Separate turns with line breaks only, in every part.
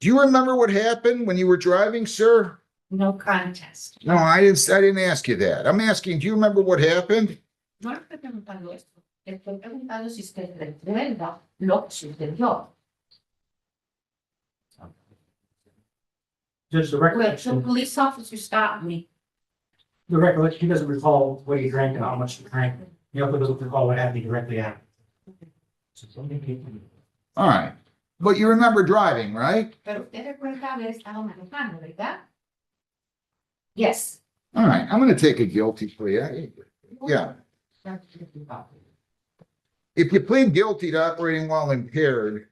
Do you remember what happened when you were driving, sir?
No contest.
No, I didn't ask you that. I'm asking, do you remember what happened?
No le estoy preguntando esto. Le estoy preguntando si usted recuerda lo que sucedió.
Judge, the
Well, the
recollection,
police officer stopped me.
he doesn't recall what he drank and how much he drank. He also doesn't recall what happened directly after.
All right. But you remember driving, right?
Pero usted recuerda haber estado manejando, ¿verdad? Yes.
All right. I'm going to take a guilty plea. Yeah. If you plead guilty to operating while impaired,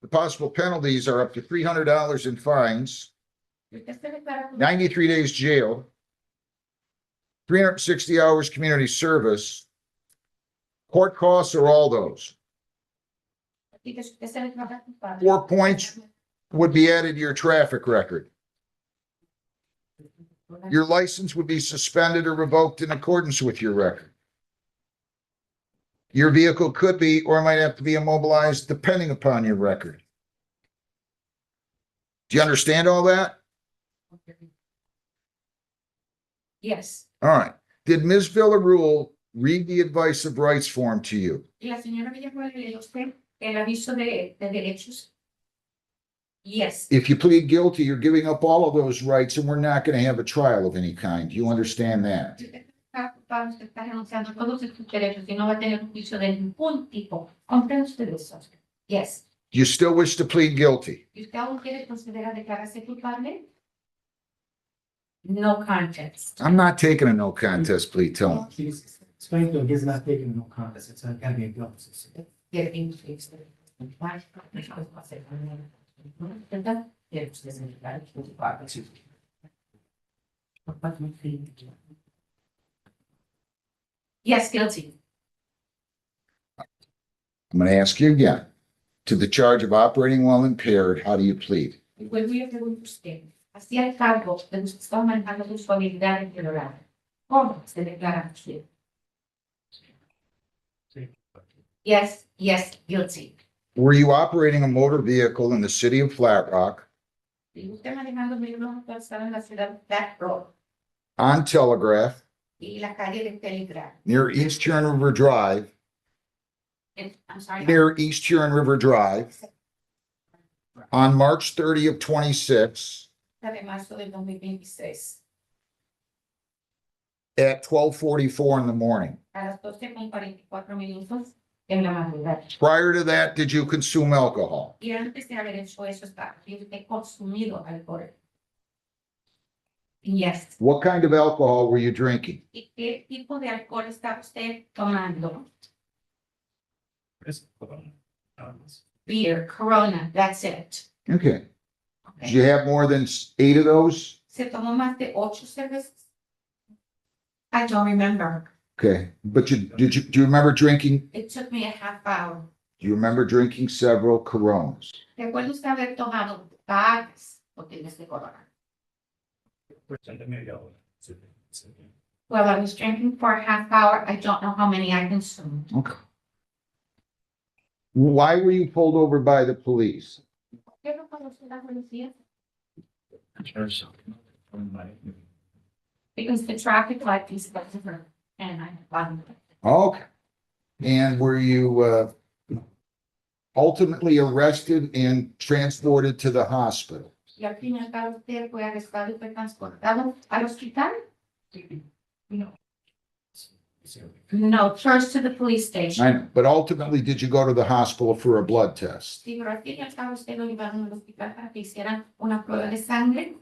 the possible penalties are up to $300 in fines,
Si usted se declara
93 days jail, 360 hours community service, court costs, or all those.
si usted se declara culpable.
4 points would be added to your traffic record. Your license would be suspended or revoked in accordance with your record. Your vehicle could be or might have to be immobilized depending upon your record. Do you understand all that?
Yes.
All right. Did Ms. Villarreal read the advice of rights form to you?
Y la señora Villanueva le dio usted el aviso de derechos. Yes.
If you plead guilty, you're giving up all of those rights and we're not going to have a trial of any kind. Do you understand that?
Si usted está culpable, usted está renunciando a todos sus derechos y no va a tener un juicio de ningún tipo. ¿Comprende usted eso? Yes.
Do you still wish to plead guilty?
¿Y usted aún quiere considerar declararse culpable? No contest.
I'm not taking a no contest plea, tell him.
He's explained to him he's not taking no contest. It's gotta be a guilt.
Quiere que usted Yes, guilty.
I'm going to ask you again. To the charge of operating while impaired, how do you plead?
Vuelvo y le pregunto a usted, hacía el cargo de usted estaba manejando con su habilidad en ignorar. ¿Cómo se declara usted? Yes, guilty.
Were you operating a motor vehicle in the city of Flat Rock,
Y usted manejando un vehículo motorizado en la ciudad de Flat Rock
on Telegraph,
y la calle de Telegraph.
near East Huron River Drive,
I'm sorry.
near East Huron River Drive, on March 30 of 26
De marzo del 2026
at 12:44 in the morning.
a las 12:44 en la madrugada.
Prior to that, did you consume alcohol?
Y antes de haber hecho eso, está usted consumido alcohol. Yes.
What kind of alcohol were you drinking?
¿Y qué tipo de alcohol está usted tomando? Beer, Corona, that's it.
Okay. Did
Okay.
you have more than 8 of those?
¿Se tomó más de 8 cervezas? I don't remember.
Okay. But do you remember drinking?
It took me a half hour.
Do you remember drinking several Coronas?
¿Recuerda usted haber tomado varias botellas de Corona? Well, I was drinking for a half hour. I don't know how many I consumed.
Okay. Why were you pulled over by the police?
¿Qué no conoce la policía? Because the traffic light is different and I.
Okay. And were you ultimately arrested and transported to the hospital?
Y al fin y al cabo usted fue arrestado y fue transportado al hospital? No, first to the police station.
I know, but ultimately, did you go to the hospital for a blood test?
Sí, pero al fin y al cabo usted lo llevaron al hospital para que hicieran una prueba de sangre.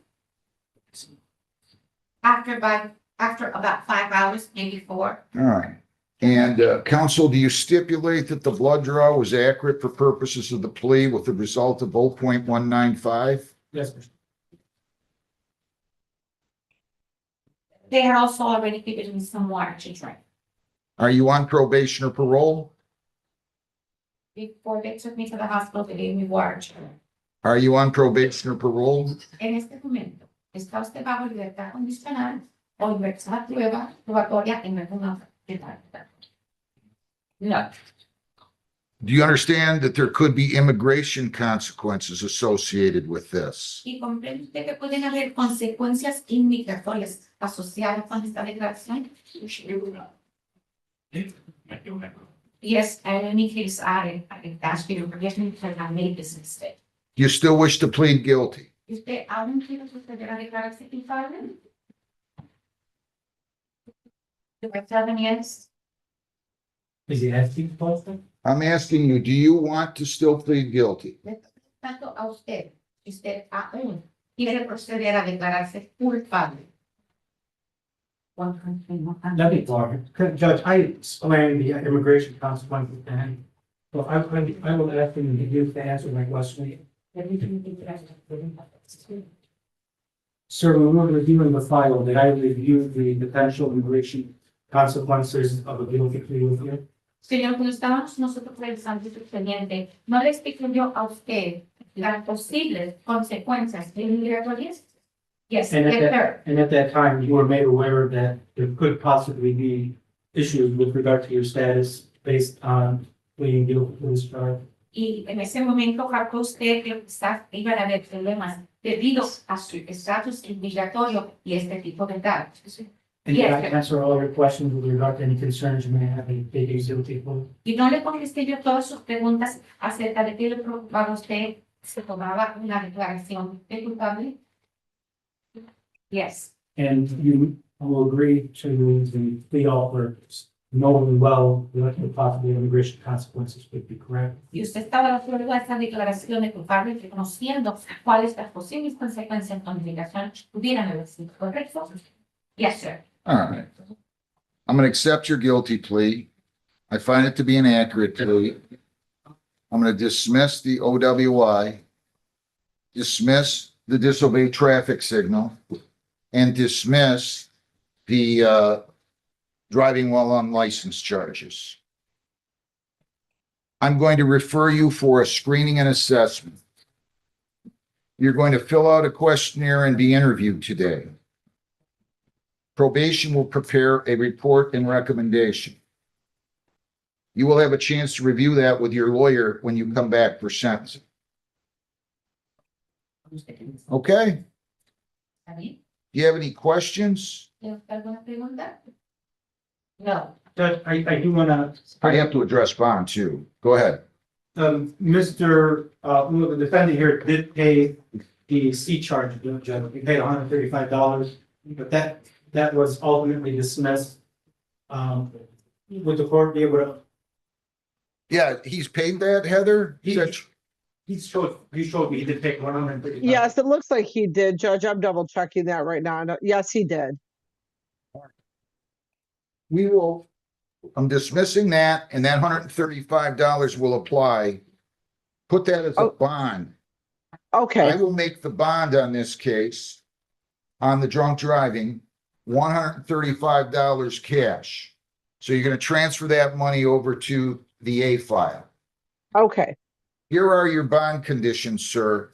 After about 5 hours, maybe 4.
All right. And counsel, do you stipulate that the blood draw was accurate for purposes of the plea with the result of 0.195?
Yes, sir.
They had also already given me some water to drink.
Are you on probation or parole?
Before they took me to the hospital, they gave me water to drink.
Are you on probation or parole?
En este momento, ¿está usted bajo libertad condicional o libertad probatoria en alguna edad? No.
Do you understand that there could be immigration consequences associated with this?
Y comprende usted que pueden haber consecuencias inmigratorias asociadas con esta declaración. Yes, and in any case, I ask you to forgive me because I made this mistake.
Do you still wish to plead guilty?
¿Y usted aún quiere proceder a declararse culpable? Do I tell them yes?
Is he asking for it?
I'm asking you, do you want to still plead guilty?
Le estoy preguntando a usted, si usted aún quiere proceder a declararse culpable.
That'd be fine. Judge, I explained the immigration consequences and so I will ask him to give the answer to my question. Sir, when we were reviewing the file, did I review the potential immigration consequences of a guilty plea with you?
Señor, cuando estábamos nosotros revisando su expediente, ¿no le explico yo a usted las posibles consecuencias migratorias? Yes,
And
yes, sir.
at that time, you were made aware that there could possibly be issues with regard to your status based on pleading guilty to this charge.
Y en ese momento calculó usted que quizás iban a haber problemas debido a su estatus migratorio y este tipo de datos.
And did I
Yes.
answer all your questions with regard to any concerns you may have in pleading guilty plea?
Y no le contesté yo todas sus preguntas acerca de qué le preocupaba a usted se tomaba una declaración de culpable. Yes.
And you will agree to the plea offer, knowing well what the possible immigration consequences would be, correct?
Y usted estaba de acuerdo a esa declaración de culpable, reconociendo cuáles las posibles consecuencias con inmigración pudieran haber sido, ¿correcto? Yes, sir.
All right. I'm going to accept your guilty plea. I find it to be an accurate plea. I'm going to dismiss the OWI, dismiss the disobey traffic signal, and dismiss the driving while unlicensed charges. I'm going to refer you for a screening and assessment. You're going to fill out a questionnaire and be interviewed today. Probation will prepare a report and recommendation. You will have a chance to review that with your lawyer when you come back for sentencing. Okay?
¿Está bien?
Do you have any questions?
¿Tiene usted alguna pregunta? No.
Judge, I do want to.
I have to address bond too. Go ahead.
Mr. The defendant here did pay the C charge, Judge. He paid $135, but that was ultimately dismissed. Would the court be able to?
Yeah, he's paid that, Heather?
He showed me he did pay $135.
Yes, it looks like he did, Judge. I'm double checking that right now. No, yes, he did.
I'm dismissing that, and that $135 will apply. Put that as a
Oh.
bond.
Okay,
I will make the bond on this case, on the drunk driving, $135 cash. So you're gonna transfer that money over to the A file.
okay.
Here are your bond conditions, sir.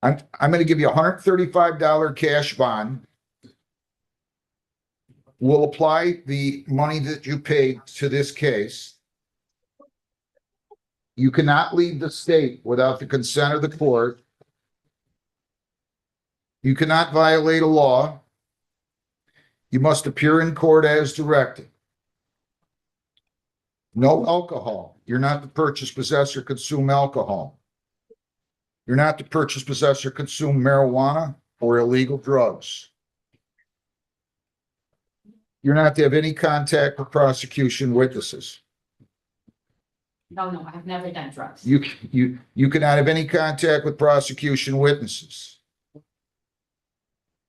I'm gonna give you a $135 cash bond. We'll apply the money that you paid to this case. You cannot leave the state without the consent of the court. You cannot violate a law. You must appear in court as directed. No alcohol. You're not to purchase, possess, or consume alcohol. You're not to purchase, possess, or consume marijuana or illegal drugs. You're not to have any contact with prosecution witnesses.
No, I've never done drugs.
You cannot have any contact with prosecution witnesses.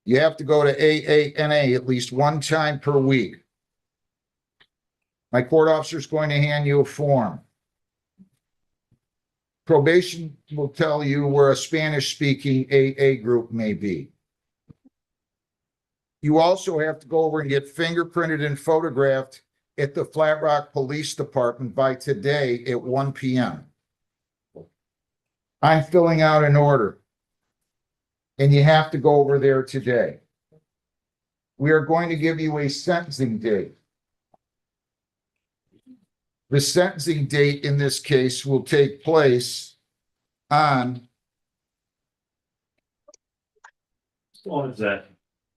You have to go to AANA at least one time per week. My court officer is going to hand you a form. Probation will tell you where a Spanish-speaking AA group may be. You also have to go over and get fingerprinted and photographed at the Flat Rock Police Department by today at 1 p.m. I'm filling out an order, and you have to go over there today. We are going to give you a sentencing date. The sentencing date in this case will take place on
What is that?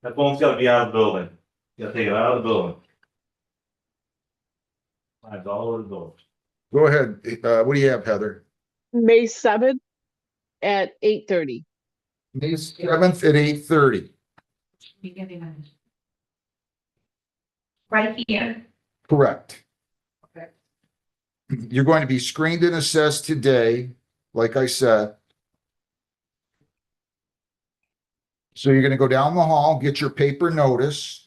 That phone's gotta be out of the building. You gotta take it out of the building. Mine's all over the building.
Go ahead. What do you have, Heather?
May 7th at 8:30.
May 7th at 8:30.
Right here.
Correct.
Okay.
You're going to be screened and assessed today, like I said. So you're going to go down the hall, get your paper notice.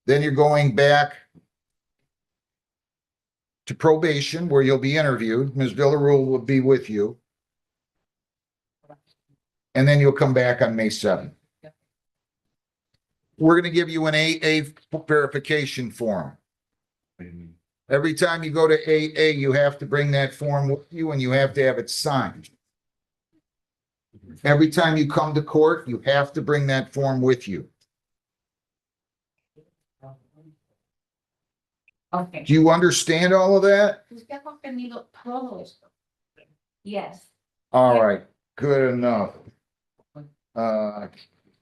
Then you're going back to probation where you'll be interviewed. Ms. Villarreal will be with you. And then you'll come back on May 7th. We're going to give you an 8A verification form. Every time you go to 8A, you have to bring that form with you and you have to have it signed. Every time you come to court, you have to bring that form with you.
Okay.
Do you understand all of that?
Usted ha comprendido todo esto. Yes.
All right, good enough.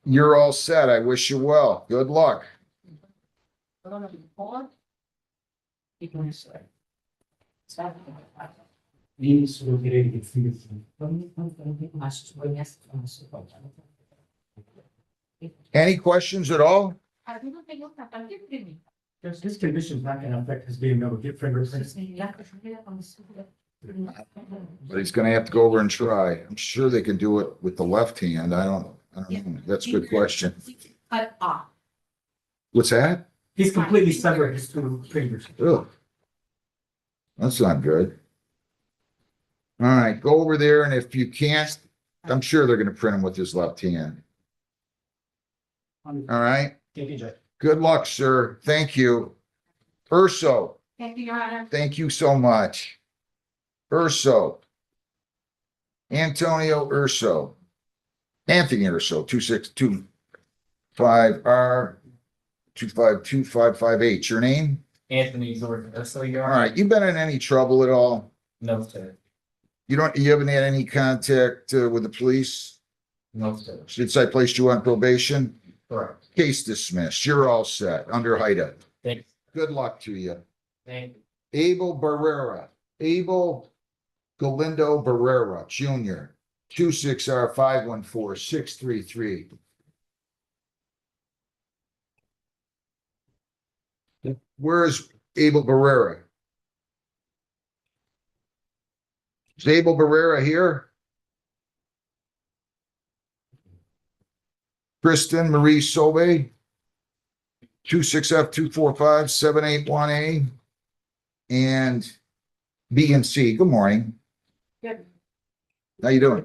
You're all set. I wish you well. Good luck.
Todo lo mejor. Y con eso. ¿Sabe?
These will get a few.
Any questions at all?
Algunos de ellos tratan de imprimir.
This condition is not gonna affect his being able to get fingerprints.
But he's gonna have to go over and try. I'm sure they can do it with the left hand. I don't know. That's a good question.
Cut off.
What's that?
He's completely severed his two fingers.
Ugh. That's not good. All right, go over there and if you can't, I'm sure they're gonna print them with his left hand. All right,
Thank you, Judge.
good luck, sir. Thank you. Urso,
Thank you, Your Honor.
thank you so much. Urso. Antonio Urso. Anthony Urso, 26255R 25255H. Your name?
Anthony Jordan. So you
All
are?
right, you been in any trouble at all?
No, sir.
You haven't had any contact with the police
No, sir.
since I placed you on probation?
Correct.
Case dismissed. You're all set under HIDA.
Thanks.
Good luck to you.
Thank you.
Abel Barrera, Abel Galindo Barrera, Jr., 26R 514-633. Where is Abel Barrera? Is Abel Barrera here? Kristen Marie Sobe, 26F245-781A. And B and C. Good morning.
Good.
How you doing?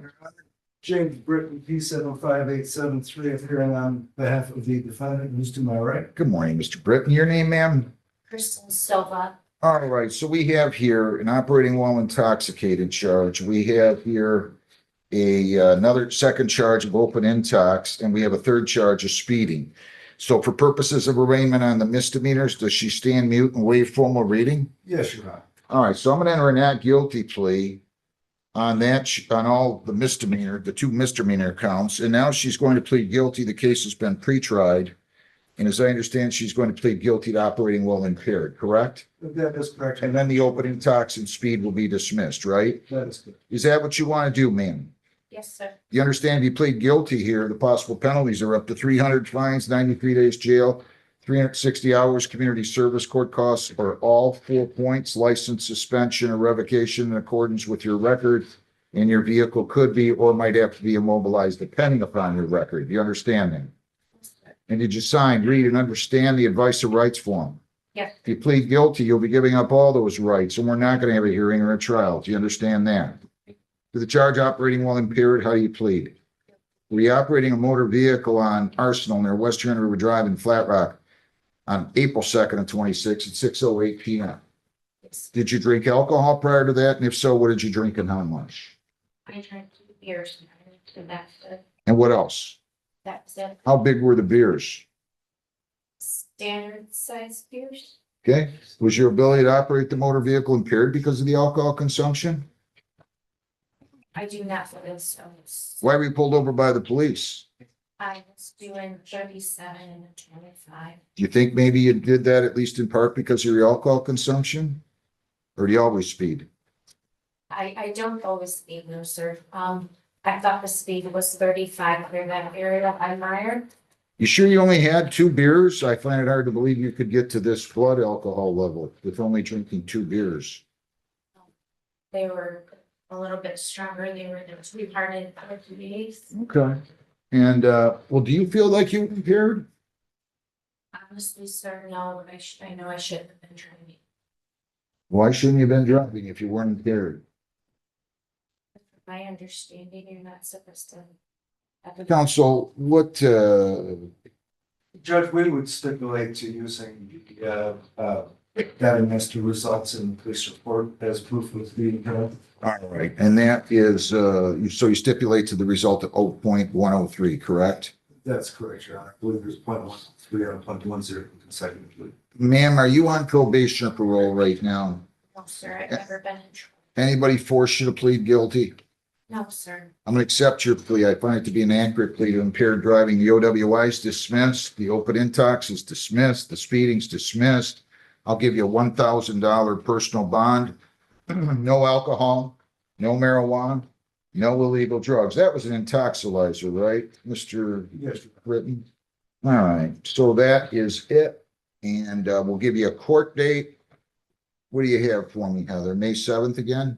James Britton, P75873, appearing on behalf of the defendant, who's to my right.
Good morning, Mr. Britton. Your name, ma'am?
Kristen Silva.
All right, so we have here an operating while intoxicated charge. We have here another second charge of open intox, and we have a third charge of speeding. So for purposes of arraignment on the misdemeanors, does she stand mute and waive formal reading?
Yes, Your Honor.
All right, so I'm gonna enter a not guilty plea on that, on all the two misdemeanor counts, and now she's going to plead guilty. The case has been pre-tried. And as I understand, she's going to plead guilty to operating while impaired, correct?
That is correct.
And then the open intox and speed will be dismissed, right?
That is good.
Is that what you want to do, ma'am?
Yes, sir.
You understand if you plead guilty here, the possible penalties are up to 300 fines, 93 days jail, 360 hours community service, court costs, or all 4 points, license suspension or revocation in accordance with your record, and your vehicle could be or might have to be immobilized depending upon your record. You understand that?
Yes, sir.
And did you sign, read, and understand the advice of rights form?
Yes.
If you plead guilty, you'll be giving up all those rights, and we're not going to have a hearing or a trial. Do you understand that? To the charge operating while impaired, how do you plead? Were you operating a motor vehicle on Arsenal near Western River Drive in Flat Rock on April 2nd of 26 at 6:08 p.m.?
Yes.
Did you drink alcohol prior to that? And if so, what did you drink and how much?
I drank 2 beers. So
And what else?
that's it.
How big were the beers?
Standard size beers.
Okay, was your ability to operate the motor vehicle impaired because of the alcohol consumption?
I do not for this, so
Why were you pulled over by the police?
I was doing 37 and 25.
Do you think maybe you did that at least in part because of your alcohol consumption? Or do you always speed?
I don't always speed, no, sir. I thought the speed was 35 clear that area I admired.
You sure you only had 2 beers? I find it hard to believe you could get to this blood alcohol level with only drinking 2 beers.
They were a little bit stronger. They were the retarded days.
Okay. And, well, do you feel like you were impaired?
Honestly, sir, no, I know I shouldn't have been driving.
Why shouldn't you have been driving if you weren't impaired?
My understanding, you're not supposed to.
Counsel, what,
Judge, we would stipulate to using the, data master results in the police report as proof of the,
all right, and that is, so you stipulate to the result of 0.103, correct?
that's correct, Your Honor. I believe there's 0.13 and 0.10 consecutively.
Ma'am, are you on probation or parole right now?
No, sir, I've never been in trouble.
Anybody force you to plead guilty?
No, sir.
I'm gonna accept your plea. I find it to be an accurate plea to impaired driving. The OWI is dismissed. The open intox is dismissed. The speeding's dismissed. I'll give you a $1,000 personal bond. No alcohol, no marijuana, no illegal drugs. That was an intoxilizer, right, Mr.
Yes.
Britton? All right, so that is it. And we'll give you a court date. What do you have for me, Heather? May 7th again?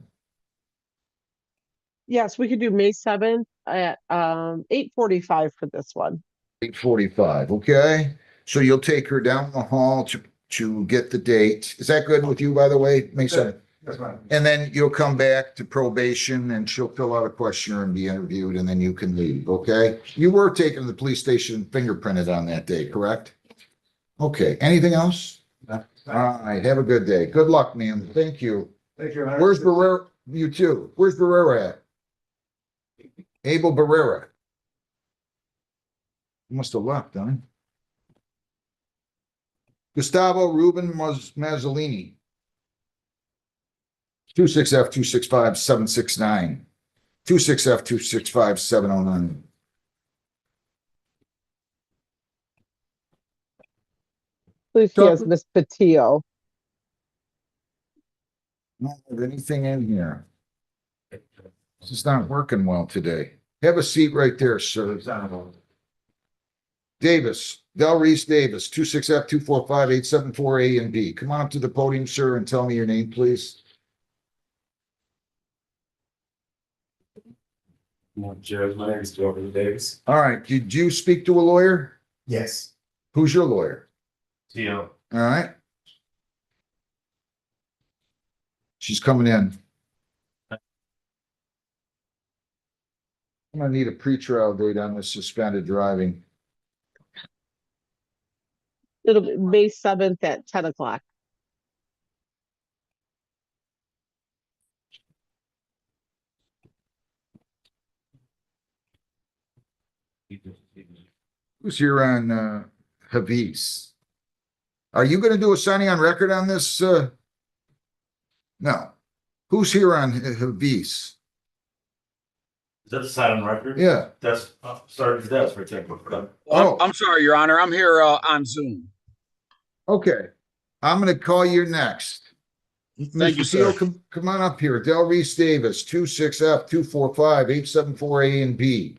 Yes, we could do May 7th at 8:45 for this one.
8:45, okay? So you'll take her down the hall to get the date. Is that good with you, by the way, May 7th?
That's fine.
And then you'll come back to probation and she'll fill out a questionnaire and be interviewed and then you can leave, okay? You were taken to the police station fingerprinted on that day, correct? Okay, anything else? All right, have a good day. Good luck, ma'am. Thank you.
Thank you, Your Honor.
Where's Barrera? You too. Where's Barrera at? Abel Barrera. He must have left, huh? Gustavo Ruben Mazzolini. 26F265-769. 26F265-709.
Please, he has Miss Patillo.
Not have anything in here. This is not working well today. Have a seat right there, sir. Davis, Del Reese Davis, 26F245-874A and B. Come on up to the podium, sir, and tell me your name, please.
Judge, my name is Jordan Davis.
All right, did you speak to a lawyer?
Yes.
Who's your lawyer?
Tio.
All right. She's coming in. I'm gonna need a pretrial date on this suspended driving.
It'll be May 7th at 10 o'clock.
Who's here on Havis? Are you gonna do a signing on record on this? No. Who's here on Havis?
Is that the side on record?
Yeah.
That's, sorry, that's for technical.
Oh.
I'm sorry, Your Honor. I'm here on Zoom.
Okay. I'm gonna call you next.
Thank you,
Mr. Seal,
sir.
come on up here. Del Reese Davis, 26F245-874A and B.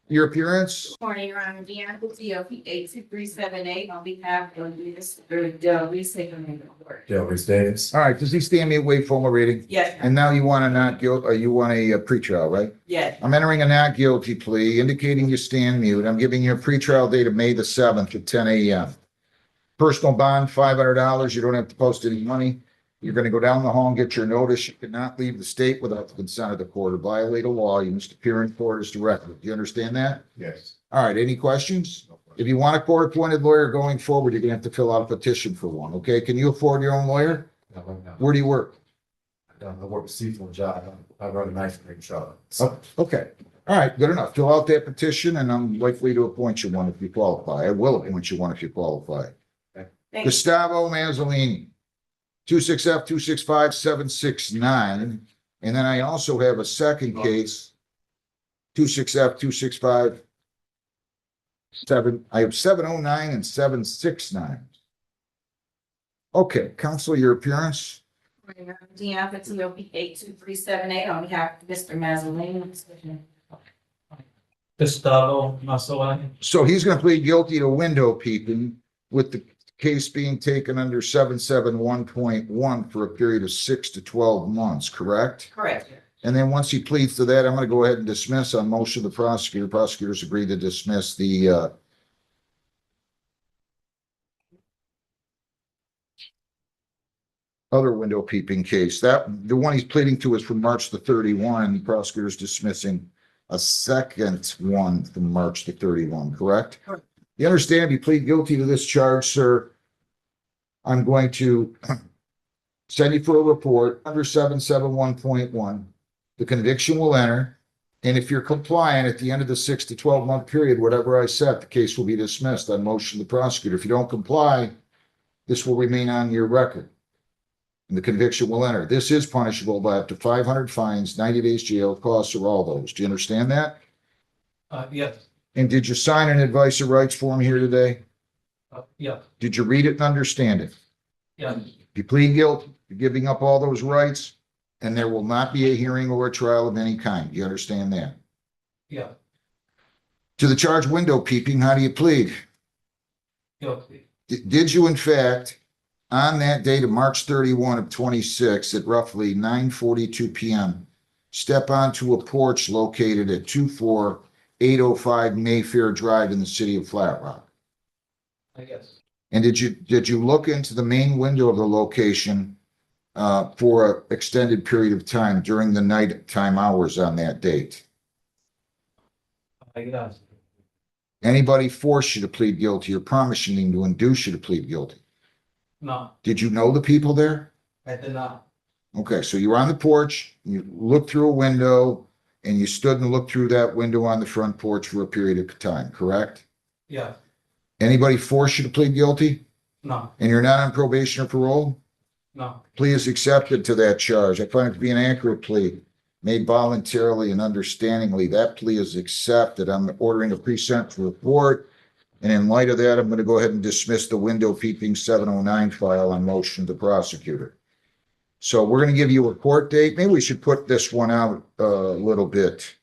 Your appearance?
Morning, Your Honor, Deanna Patillo, 82378, on behalf of Mr. Del Reese, in the court.
Del Reese Davis.
All right, does he stand me away formal reading?
Yes,
And now you want a not guilt, or you want a pretrial, right?
yes,
I'm entering a not guilty plea indicating you stand mute. I'm giving you a pretrial date of May the 7th at 10 a.m. Personal bond, $500. You don't have to post any money. You're going to go down the hall and get your notice. You cannot leave the state without the consent of the court or violate a law. You must appear in court as directed. Do you understand that?
Yes.
All right, any questions? If you want a court-appointed lawyer going forward, you're going to have to fill out a petition for one, okay? Can you afford your own lawyer?
No,
Where do you work?
I work a seafood job. I run an ice cream shop.
Oh, okay. All right, good enough. Fill out that petition and I'm likely to appoint you one if you qualify. I will appoint you one if you qualify.
Okay.
Thank you.
Gustavo Mazzolini, 26F 265-769. And then I also have a second case, 26F 265-7. I have 709 and 769. Okay, counsel, your appearance.
Deanne Patillo, P 82378 on behalf of Mr. Mazzolini.
Gustavo Mazzolini.
So he's going to plead guilty to window peeping with the case being taken under 771.1 for a period of 6 to 12 months, correct?
Correct.
And then once he pleads to that, I'm going to go ahead and dismiss on motion of the prosecutor. Prosecutors agreed to dismiss the other window peeping case. That the one he's pleading to is from March the 31. The prosecutor's dismissing a second one from March the 31, correct?
Correct.
You understand, if you plead guilty to this charge, sir, I'm going to send you for a report under 771.1. The conviction will enter. And if you're compliant at the end of the 6 to 12 month period, whatever I set, the case will be dismissed on motion of the prosecutor. If you don't comply, this will remain on your record. And the conviction will enter. This is punishable by up to 500 fines, 90 days jail, costs, or all those. Do you understand that?
Yes,
And did you sign an advice of rights form here today?
yeah,
Did you read it and understand it?
yeah,
If you plead guilty, you're giving up all those rights, and there will not be a hearing or a trial of any kind. Do you understand that?
yeah,
To the charge window peeping, how do you plead?
guilty.
Did you in fact, on that date of March 31 of 26 at roughly 9:42 p.m., step onto a porch located at 24805 Mayfair Drive in the city of Flat Rock?
I guess.
And did you look into the main window of the location for an extended period of time during the nighttime hours on that date?
I guess.
Anybody force you to plead guilty or promise you to induce you to plead guilty?
No,
Did you know the people there?
I did not.
Okay, so you were on the porch, you looked through a window, and you stood and looked through that window on the front porch for a period of time, correct?
Yeah,
Anybody force you to plead guilty?
no,
And you're not on probation or parole?
no,
Plea is accepted to that charge. I find it to be an accurate plea, made voluntarily and understandingly. That plea is accepted. I'm ordering a pre-sentence report. And in light of that, I'm going to go ahead and dismiss the window peeping 709 file on motion of the prosecutor. So we're going to give you a court date. Maybe we should put this one out a little bit.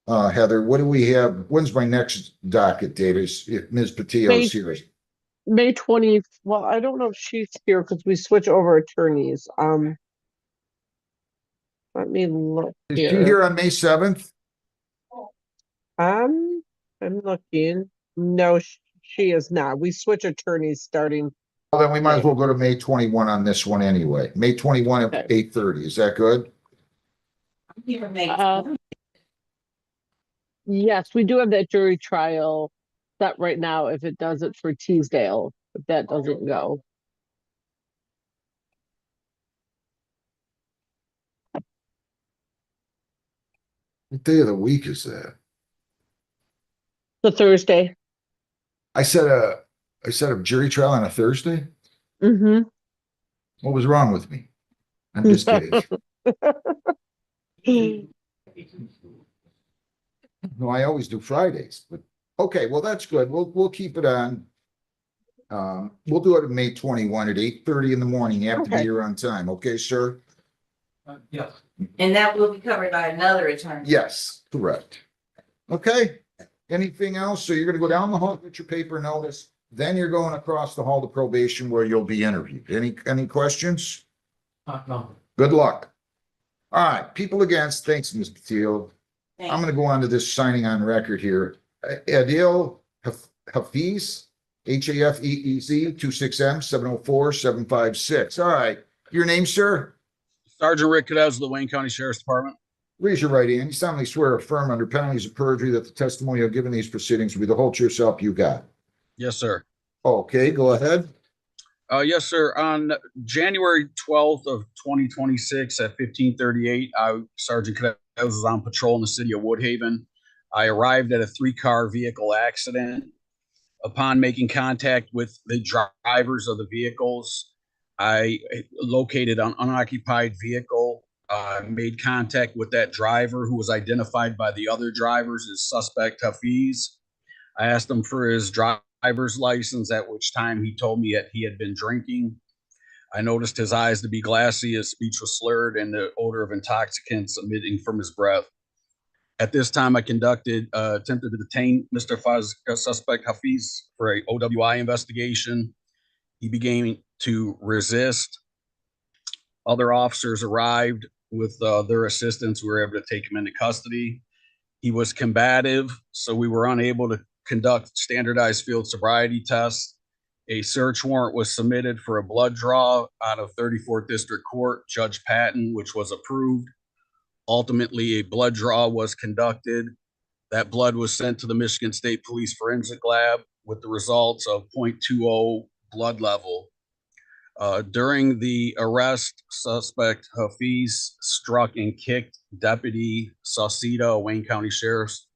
Heather, what do we have? When's my next docket date? Is if Ms. Patillo's here?
May 20, well, I don't know if she's here because we switch over attorneys. Let me look
Is she
here.
here on May 7th?
I'm looking. No, she is not. We switch attorneys starting.
Well, then we might as well go to May 21 on this one anyway. May 21
Okay.
at 8:30. Is that good?
Here, May.
Yes, we do have that jury trial set right now if it does it for Teasdale, if that doesn't go.
What day of the week is that?
The Thursday.
I said a jury trial on a Thursday?
Mm-hmm.
What was wrong with me? I'm just kidding. No, I always do Fridays, but okay, well, that's good. We'll keep it on. We'll do it on May 21 at 8:30 in the morning. You have to be
Okay.
here on time, okay, sir?
Yes,
And that will be covered by another attorney.
Yes, correct. Okay, anything else? So you're gonna go down the hall, get your paper notice, then you're going across the hall to probation where you'll be interviewed. Any questions?
no,
Good luck. All right, people against, thanks, Ms. Patillo.
Thank
I'm
you.
gonna go on to this signing on record here. Adil Hafiz, Hafeez, 26M 704-756. All right, your name, sir?
Sergeant Rick Cadez of the Wayne County Sheriff's Department.
Raise your right hand. You solemnly swear or affirm under penalties of perjury that the testimony you've given these proceedings will be the whole truth self you got.
Yes, sir.
Okay, go ahead.
Yes, sir. On January 12th of 2026 at 15:38, Sergeant Cadez was on patrol in the city of Woodhaven. I arrived at a 3-car vehicle accident. Upon making contact with the drivers of the vehicles, I located an unoccupied vehicle, made contact with that driver who was identified by the other drivers as suspect Hafiz. I asked him for his driver's license, at which time he told me that he had been drinking. I noticed his eyes to be glassy, his speech was slurred, and the odor of intoxicants emitting from his breath. At this time, I attempted to detain Mr. Suspect Hafiz for a OWI investigation. He began to resist. Other officers arrived with their assistance. We were able to take him into custody. He was combative, so we were unable to conduct standardized field sobriety tests. A search warrant was submitted for a blood draw out of 34th District Court, Judge Patton, which was approved. Ultimately, a blood draw was conducted. That blood was sent to the Michigan State Police Forensic Lab with the results of 0.20 blood level. During the arrest, suspect Hafiz struck and kicked Deputy Sauceda, a Wayne County Sheriff's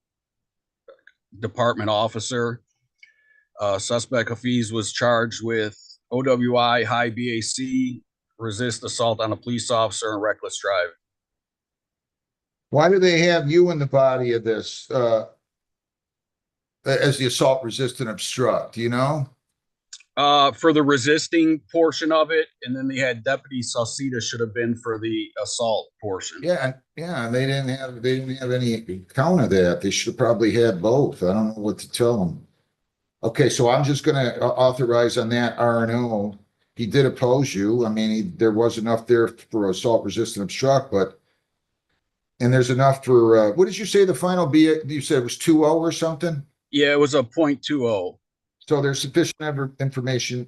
Department officer. Suspect Hafiz was charged with OWI, high BAC, resist assault on a police officer, and reckless driving.
Why do they have you in the body of this, as the assault resistant obstruct, do you know?
For the resisting portion of it, and then they had Deputy Sauceda should have been for the assault portion.
Yeah, they didn't have any count of that. They should have probably had both. I don't know what to tell them. Okay, so I'm just gonna authorize on that R&O. He did oppose you. I mean, there was enough there for assault resistant obstruct, and there's enough for, what did you say the final be? You said it was 2-0 or something?
Yeah, it was a 0.20.
So there's sufficient information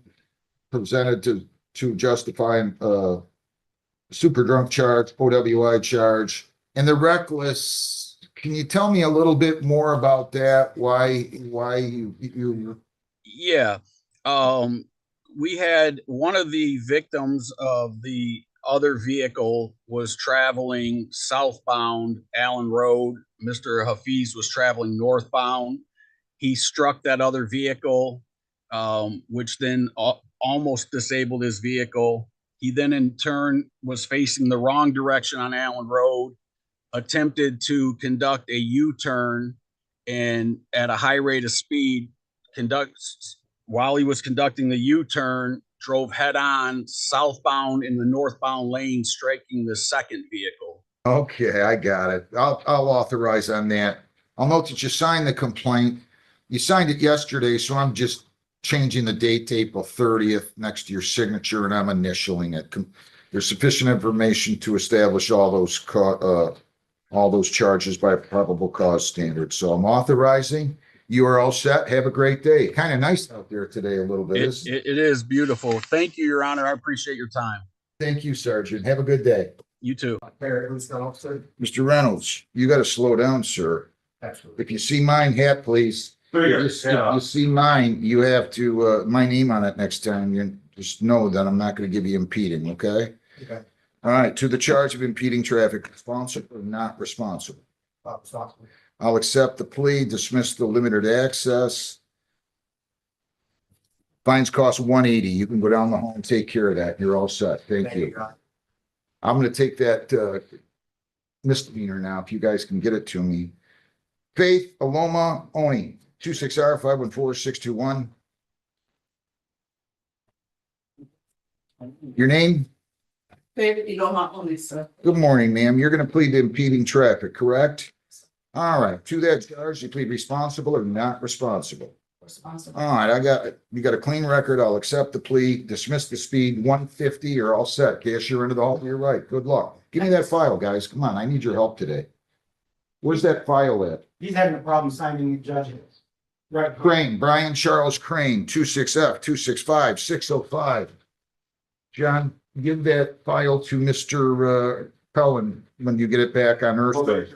presented to justify super drunk charge, OWI charge, and the reckless. Can you tell me a little bit more about that? Why you?
Yeah. We had one of the victims of the other vehicle was traveling southbound Allen Road. Mr. Hafiz was traveling northbound. He struck that other vehicle, which then almost disabled his vehicle. He then in turn was facing the wrong direction on Allen Road, attempted to conduct a U-turn, and at a high rate of speed, while he was conducting the U-turn, drove head-on southbound in the northbound lane, striking the second vehicle.
Okay, I got it. I'll authorize on that. I'll note that you signed the complaint. You signed it yesterday, so I'm just changing the date to April 30th next to your signature, and I'm initialing it. There's sufficient information to establish all those charges by a probable cause standard. So I'm authorizing. You are all set. Have a great day. Kind of nice out there today a little bit.
It is beautiful. Thank you, Your Honor. I appreciate your time.
Thank you, Sergeant. Have a good day.
You too.
Mr. Reynolds, you got to slow down, sir.
Absolutely.
If you see mine hat, please. If you see mine, you have to, my name on it next time. You just know that I'm not going to give you impeding, okay?
Okay.
All right, to the charge of impeding traffic, responsible or not responsible? I'll accept the plea, dismiss the limited access. Fines cost $180. You can go down the hall and take care of that. You're all set. Thank you. I'm going to take that misdemeanor now, if you guys can get it to me. Faith Aloma Oni, 26R 514621. Your name?
Faith Iloma only, sir.
Good morning, ma'am. You're going to plead to impeding traffic, correct? All right. To that charge, you plead responsible or not responsible?
Responsible.
All right. You got a clean record. I'll accept the plea, dismiss the speed 150. You're all set. Cashier into the hall to your right. Good luck. Give me that file, guys. Come on. I need your help today. Where's that file at?
He's having a problem signing the judges. Right.
Crane, Brian Charles Crane, 26F 265-605. John, give that file to Mr. Cullen when you get it back on Earth Day.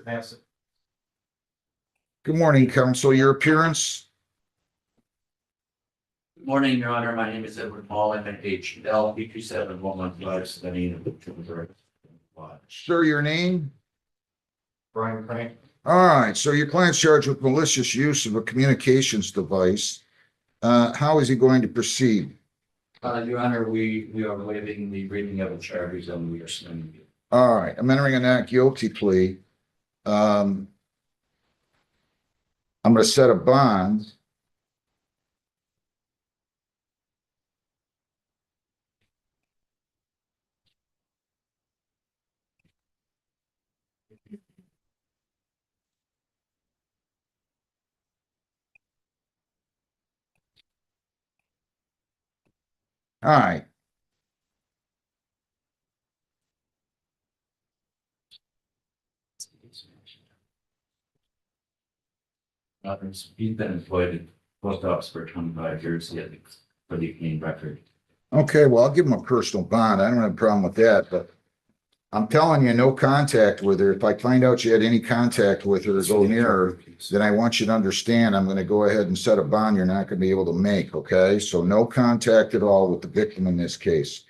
Good morning, counsel. Your appearance?
Good morning, Your Honor. My name is Edward Paul. I'm at HL 27115
Sir, your name?
Brian Crank.
All right, so your client's charged with malicious use of a communications device How is he going to proceed?
Your Honor, we are waiving the reading of the charges and we are submitting it.
All right, I'm entering a not guilty plea. I'm gonna set a bond. All right,
He's been employed at post office for 25 years. He has a pretty clean record.
okay, well, I'll give him a personal bond. I don't have a problem with that, but I'm telling you, no contact with her. If I find out you had any contact with her or go near her, then I want you to understand, I'm gonna go ahead and set a bond you're not gonna be able to make, okay? So no contact at all with the victim in this case.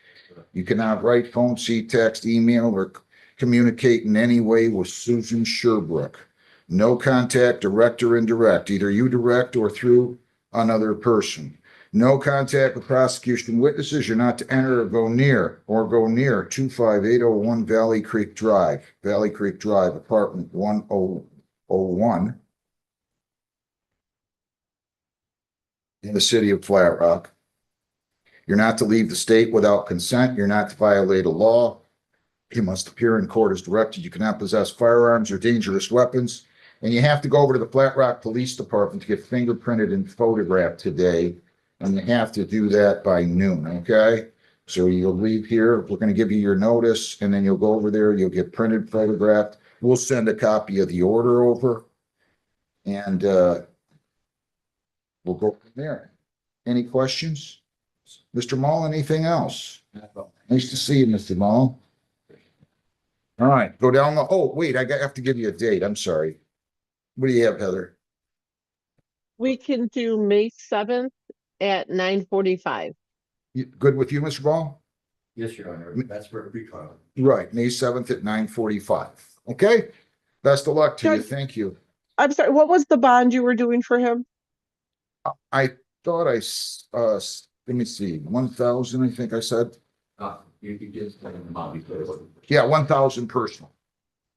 You cannot write, phone, see, text, email, or communicate in any way with Susan Sherbrooke. No contact, direct or indirect, either you direct or through another person. No contact with prosecution witnesses. You're not to enter or go near 25801 Valley Creek Drive, apartment 1001 in the city of Flat Rock. You're not to leave the state without consent. You're not to violate a law. You must appear in court as directed. You cannot possess firearms or dangerous weapons. And you have to go over to the Flat Rock Police Department to get fingerprinted and photographed today. And you have to do that by noon, okay? So you'll leave here. We're going to give you your notice, and then you'll go over there. You'll get printed, photographed. We'll send a copy of the order over, and we'll go from there. Any questions? Mr. Mall, anything else? Nice to see you, Mr. Mall. All right, go down the, oh, wait, have to give you a date. I'm sorry. What do you have, Heather?
We can do May 7th at 9:45.
Good with you, Mr. Ball?
Yes, Your Honor. That's for a pre-trial.
Right, May 7th at 9:45. Okay? Best of luck to you.
Judge-
Thank you.
I'm sorry, what was the bond you were doing for him?
I thought let me see, 1,000, I think I said.
You can just take them out because
Yeah, 1,000 personal.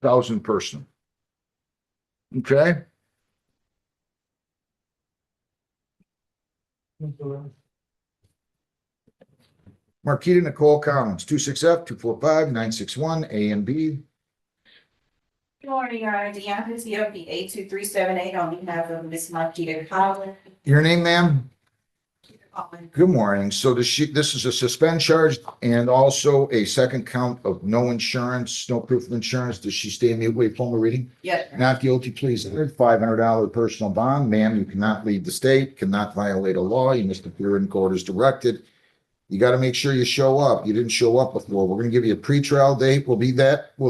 1,000 personal. Okay? Marquita Nicole Collins, 26F-245-961, A and B.
Good morning, Your Honor. Deanna COP 82378 on behalf of Miss Marquita Collins.
Your name, ma'am? Good morning. So this is a suspend charge and also a second count of no insurance, no proof of insurance. Does she stay immediately upon the reading?
Yes.
Not guilty, please. $500 personal bond. Ma'am, you cannot leave the state, cannot violate a law. You must appear in court as directed. You got to make sure you show up. You didn't show up before. We're going to give you a pretrial date. Will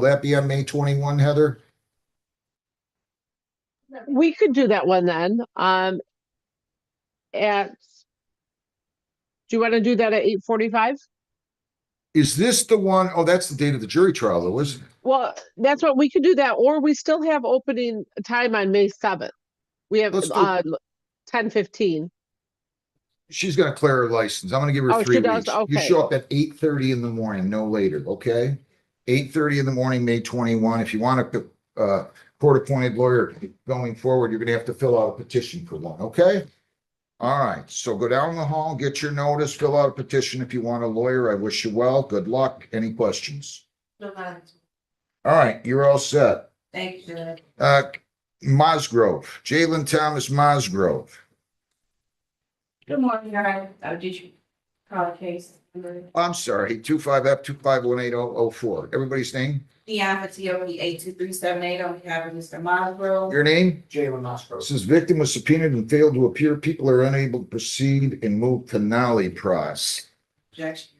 that be on May 21, Heather?
We could do that one then. Do you want to do that at 8:45?
Is this the one? Oh, that's the date of the jury trial, though, isn't it?
Well, that's what we could do that, or we still have opening time on May 7th. We have
Let's do-
10:15.
She's going to clear her license. I'm going to give her
Oh,
3
she does?
weeks. You
Okay.
show up at 8:30 in the morning, no later, okay? 8:30 in the morning, May 21. If you want a court-appointed lawyer going forward, you're going to have to fill out a petition for one, okay? All right, so go down the hall, get your notice, fill out a petition if you want a lawyer. I wish you well. Good luck. Any questions?
No, ma'am.
All right, you're all set.
Thank you, Judge.
Mosgrove, Jalen Thomas Mosgrove.
Good morning, Your Honor. Did you call a case?
I'm sorry, 25F-2518004. Everybody's name?
Deanna COP 82378 on behalf of Mr. Mosgrove.
Your name?
Jalen Moscow.
Says victim was subpoenaed and failed to appear. People are unable to proceed and move to Nolly Pros.
Objection.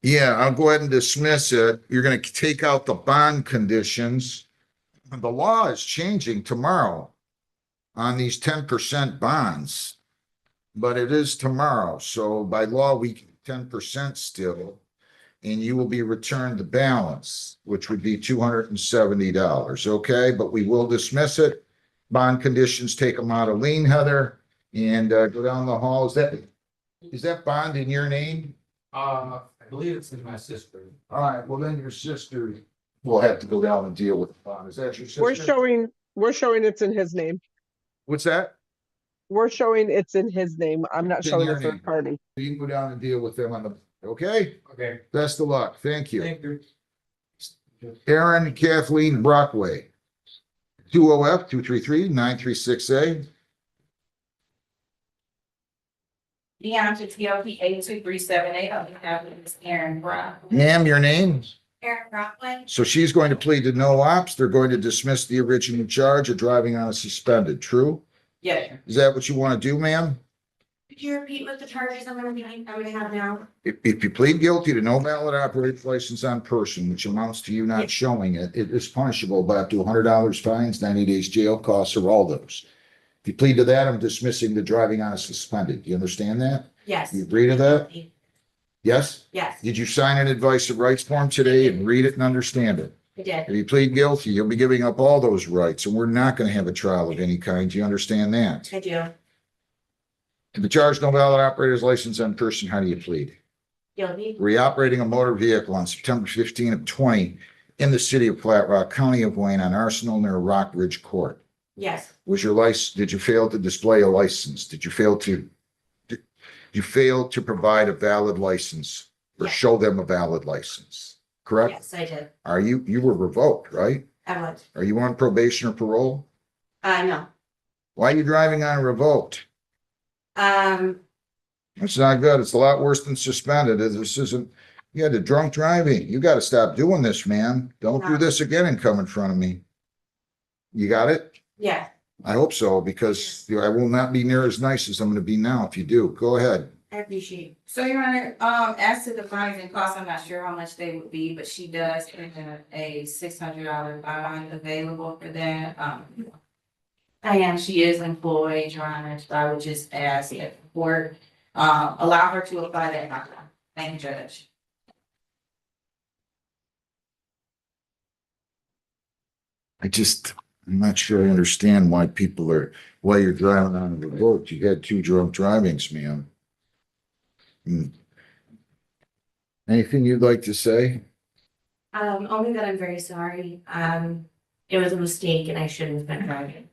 Yeah, I'll go ahead and dismiss it. You're going to take out the bond conditions. The law is changing tomorrow on these 10% bonds, but it is tomorrow. So by law, we can 10% still, and you will be returned the balance, which would be $270. Okay, but we will dismiss it. Bond conditions, take them out of lien, Heather, and go down the hall. Is that Is that bond in your name?
I believe it's in my sister.
All right, well then your sister will have to go down and deal with the bond. Is that your
We're
sister?
we're showing it's in his name.
What's that?
We're showing it's in his name. I'm not
It's in
showing
your
a third
name.
party.
You can go down and deal with them on the, okay?
Okay.
Best of luck. Thank you.
Thank you.
Aaron Kathleen Brockway. 20F 233-936A.
Beyond to TLP 82378 on behalf of Ms. Erin Brown.
Ma'am, your name?
Erin Brown.
So she's going to plead to no ops. They're going to dismiss the original charge of driving on a suspended. True?
Yes.
Is that what you want to do, ma'am?
Could you repeat what the charges I'm gonna have now?
If you plead guilty to no valid operator's license on person, which amounts to you not showing it, it is punishable by up to $100 fines, 90 days jail, costs, or all those. If you plead to that, I'm dismissing the driving on a suspended. Do you understand that?
Yes.
You agree to that? Yes?
Yes,
Did you sign an advice of rights form today and read it and understand it?
I did.
If you plead guilty, you'll be giving up all those rights, and we're not going to have a trial of any kind. Do you understand that?
I do.
If the charge no valid operator's license on person, how do you plead?
Guilty.
Were you operating a motor vehicle on September 15 of 20 in the city of Flat Rock, County of Wayne on Arsenal near Rock Ridge Court?
Yes,
Was your license, did you fail to display a license? Did you fail to provide a valid license or
Yes.
show them a valid license? Correct?
yes, I did.
You were revoked, right?
I was.
Are you on probation or parole?
No.
Why are you driving on revoked? It's not good. It's a lot worse than suspended. This isn't, you had a drunk driving. You got to stop doing this, man. Don't do
No.
this again and come in front of me. You got it?
Yeah,
I hope so, because I will not be near as nice as I'm going to be now if you do. Go ahead.
I appreciate it. So, Your Honor, as to the fines and costs, I'm not sure how much they would be, but she does have a $600 bond available for that. She is employed, Your Honor, so I would just ask if the court, allow her to apply that bond. Thank you, Judge.
I'm not sure I understand why why you're driving on a revoked. You had two drunk drivings, ma'am. Anything you'd like to say?
Only that I'm very sorry. It was a mistake and I shouldn't have been driving.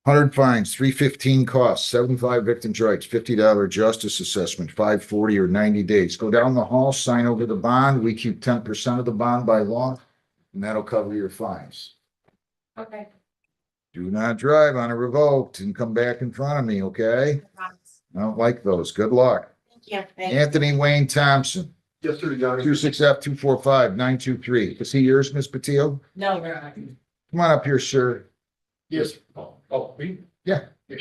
100 fines, 315 costs, 75 victims' rights, $50 justice assessment, 540 or 90 days. Go down the hall, sign over the bond. We keep 10% of the bond by law, and that'll cover your fines.
Okay.
Do not drive on a revoked and come back in front of me, okay? I don't like those. Good luck.
Thank you. Thank you.
Anthony Wayne Thompson,
Yes, sir, Your Honor.
26F245-923. Is he yours, Ms. Patillo?
No, Your Honor.
Come on up here, sir.
Yes. Oh, me?
Yeah.
Yes.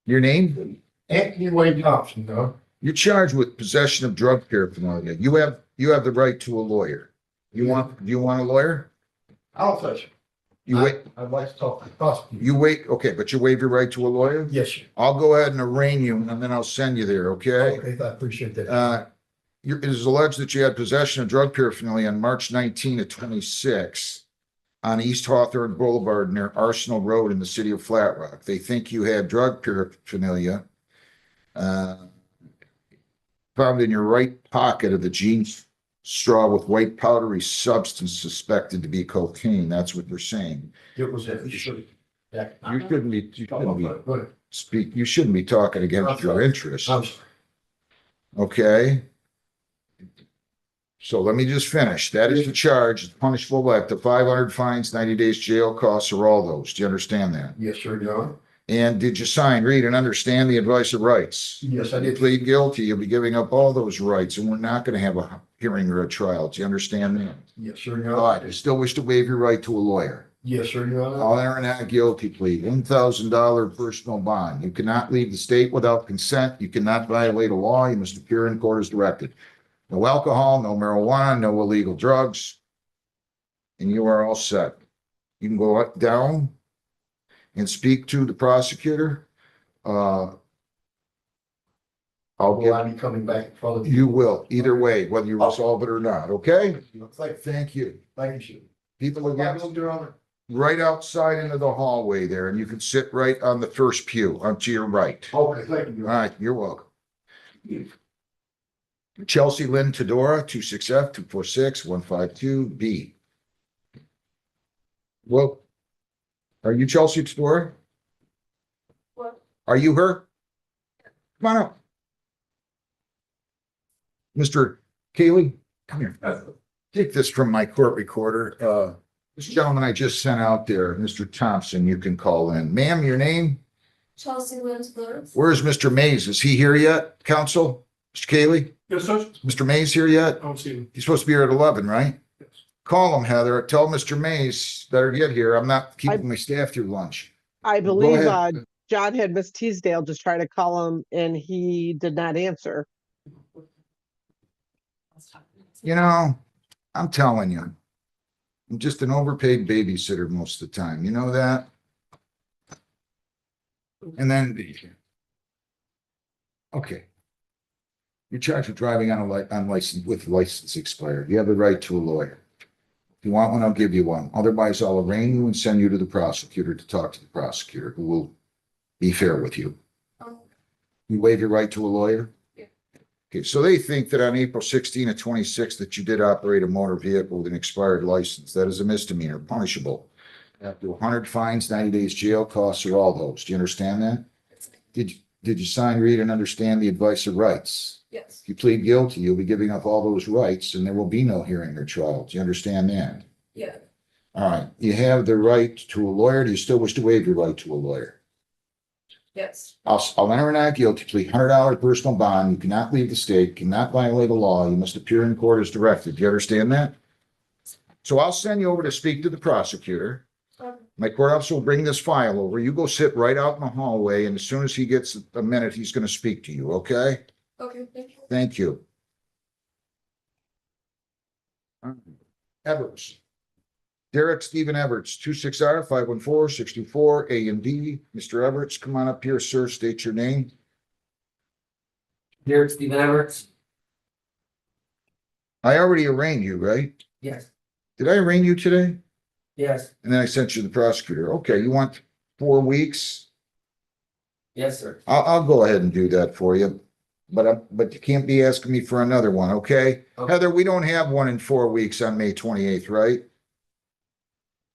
Your name?
Anthony Wayne Thompson, though.
You're charged with possession of drug paraphernalia. You have the right to a lawyer. Do you want a lawyer?
I'll touch it.
You wait,
I'd like to talk to the prosecutor.
you wait, okay, but you waive your right to a lawyer?
Yes, sir.
I'll go ahead and arraign you and then I'll send you there, okay?
Okay, I appreciate that.
It is alleged that you had possession of drug paraphernalia on March 19 of 26 on East Hawthorne Boulevard near Arsenal Road in the city of Flat Rock. They think you had drug paraphernalia found in your right pocket of the jeans straw with white powdery substance suspected to be cocaine. That's what they're saying.
It was a, sure. Yeah.
You shouldn't be
Go ahead.
you shouldn't be talking against your interests.
I'm sorry.
Okay. So let me just finish. That is the charge. It's punishable by up to 500 fines, 90 days jail, costs, or all those. Do you understand that?
Yes, sir, Your Honor.
And did you sign, read, and understand the advice of rights?
Yes, I
If you
did.
plead guilty, you'll be giving up all those rights, and we're not going to have a hearing or a trial. Do you understand that?
Yes, sir, Your
All
Honor.
right. I still wish to waive your right to a lawyer.
Yes, sir, Your Honor.
I'll enter a guilty plea, $1,000 personal bond. You cannot leave the state without consent. You cannot violate a law. You must appear in court as directed. No alcohol, no marijuana, no illegal drugs. And you are all set. You can go down and speak to the prosecutor. I'll
Will I
get,
be coming back in front of you?
you will, either way, whether you resolve it or not, okay?
Looks like,
Thank you.
thank you, sir.
People against, right outside into the hallway there, and you can sit right on the first pew, to your right.
Okay, thank you.
All right, you're welcome. Chelsea Lynn Tedora, 26F, 246-152B. Well, are you Chelsea Tedora?
What?
Are you her? Come on up. Mr. Kaylee, come here. Take this from my court recorder. This gentleman I just sent out there, Mr. Thompson, you can call in. Ma'am, your name?
Chelsea Winslow.
Where's Mr. Mays? Is he here yet, counsel? Mr. Kaylee?
Yes, sir.
Mr. Mays here yet?
I don't see him.
He's supposed to be here at 11, right?
Yes.
Call him, Heather. Tell Mr. Mays better get here. I'm not keeping my staff through lunch.
I believe,
ahead.
John had Miss Teasdale just try to call him and he did not answer.
You know, I'm telling you, I'm just an overpaid babysitter most of the time. You know that? And then, okay. You're charged with driving on unlicensed, with license expired. You have the right to a lawyer. If you want one, I'll give you one. Otherwise, I'll arraign you and send you to the prosecutor to talk to the prosecutor, who will be fair with you. You waive your right to a lawyer?
Yeah.
Okay, so they think that on April 16 and 26 that you did operate a motor vehicle with an expired license. That is a misdemeanor, punishable. Up to 100 fines, 90 days jail, costs, or all those. Do you understand that? Did you sign, read, and understand the advice of rights?
Yes.
If you plead guilty, you'll be giving up all those rights and there will be no hearing or trial. Do you understand that?
Yeah.
All right, you have the right to a lawyer. Do you still wish to waive your right to a lawyer?
Yes.
I'll enter a not guilty plea, $100 personal bond. You cannot leave the state, cannot violate a law. You must appear in court as directed. Do you understand that? So I'll send you over to speak to the prosecutor. My court officer will bring this file over. You go sit right out in the hallway, and as soon as he gets a minute, he's going to speak to you, okay?
Okay, thank you.
Thank you. Everts. Derek Stephen Everts, 26R 514-624 A and D. Mr. Everts, come on up here, sir. State your name.
Derek Stephen Everts?
I already arraigned you, right?
Yes.
Did I arraign you today?
Yes.
And then I sent you to the prosecutor. Okay, you want 4 weeks?
Yes, sir.
I'll go ahead and do that for you. But you can't be asking me for another one, okay?
Okay.
Heather, we don't have one in 4 weeks on May 28th, right?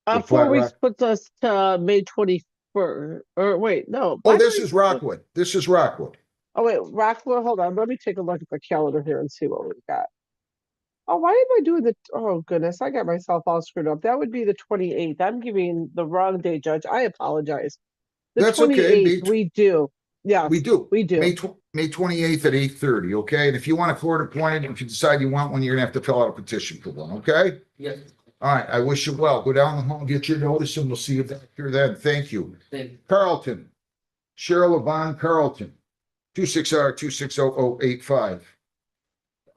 The
4
Flat
weeks
Rock-
puts us to May 24th, or wait, no.
Oh,
why
this
do I-
is Rockwood. This is Rockwood.
Oh, wait, Rockwell, hold on, let me take a look at the calendar here and see what we've got. Oh, why am I doing the, oh goodness, I got myself all screwed up. That would be the 28th. I'm giving the wrong day, Judge. I apologize. The
That's okay.
28th, we do. Yes,
We do.
we do.
May 28th at 8:30, okay? And if you want a court appointed, if you decide you want one, you're gonna have to fill out a petition for one, okay?
Yes.
All right, I wish you well. Go down the hall, get your notice, and we'll see you back here then. Thank you.
Thank you.
Carlton, Cheryl Yvonne Carlton, 26R 260085.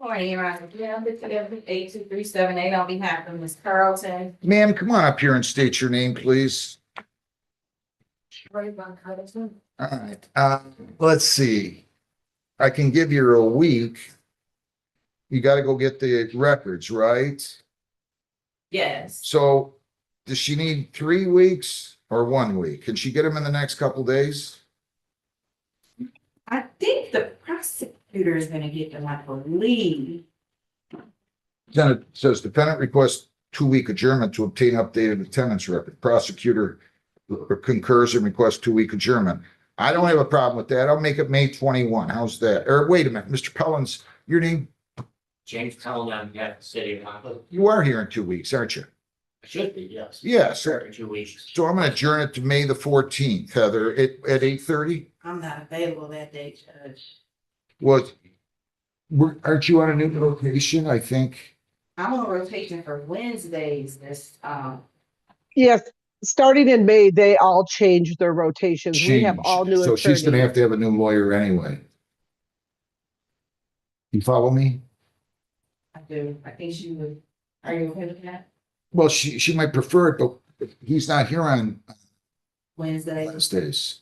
Morning, Your Honor. Yeah, this is 82378 on behalf of Ms. Carlton.
Ma'am, come on up here and state your name, please.
Right, Van Carlton.
All right, let's see. I can give you a week. You gotta go get the records, right?
Yes.
So does she need 3 weeks or 1 week? Can she get them in the next couple days?
I think the prosecutor is gonna get them, I believe.
Then it says defendant requests 2-week adjournment to obtain updated attendance record. Prosecutor concurs and requests 2-week adjournment. I don't have a problem with that. I'll make it May 21. How's that? Or wait a minute, Mr. Pellins, your name,
James Cullen, on behalf of the city of Rockland.
you are here in 2 weeks, aren't you?
Should be, yes.
Yes.
For 2 weeks.
So I'm gonna adjourn it to May the 14th, Heather, at 8:30.
I'm not available that day, Judge.
Well, aren't you on a new location, I think?
I'm on rotation for Wednesdays
Yes, starting in May, they all change their rotations. We have all new
So she's gonna
attorneys.
have a new lawyer anyway. You follow me?
I do. I think she would, are you okay with that?
Well, she might prefer it, but he's not here on
Wednesday?
Wednesdays.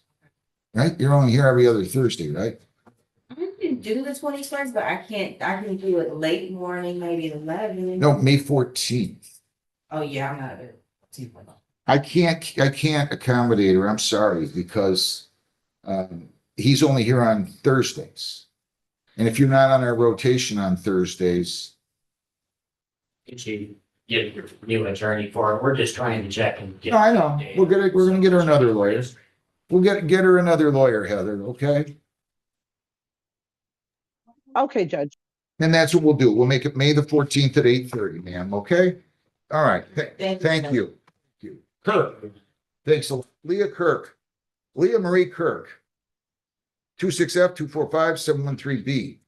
Right? You're only here every other Thursday, right?
I can do the 21st, but I can do it late morning, maybe 11.
No, May 14th.
Oh, yeah, I'm not available.
I can't accommodate her. I'm sorry, because he's only here on Thursdays. And if you're not on our rotation on Thursdays,
Could you get your new attorney for it? We're just trying to check and get.
no, I know. We're gonna get her another lawyer. We'll get her another lawyer, Heather, okay?
Okay, Judge.
And that's what we'll do. We'll make it May the 14th at 8:30, ma'am, okay? All right, thank you. Kirk, thanks. Leah Kirk, Leah Marie Kirk. 26F245-713B.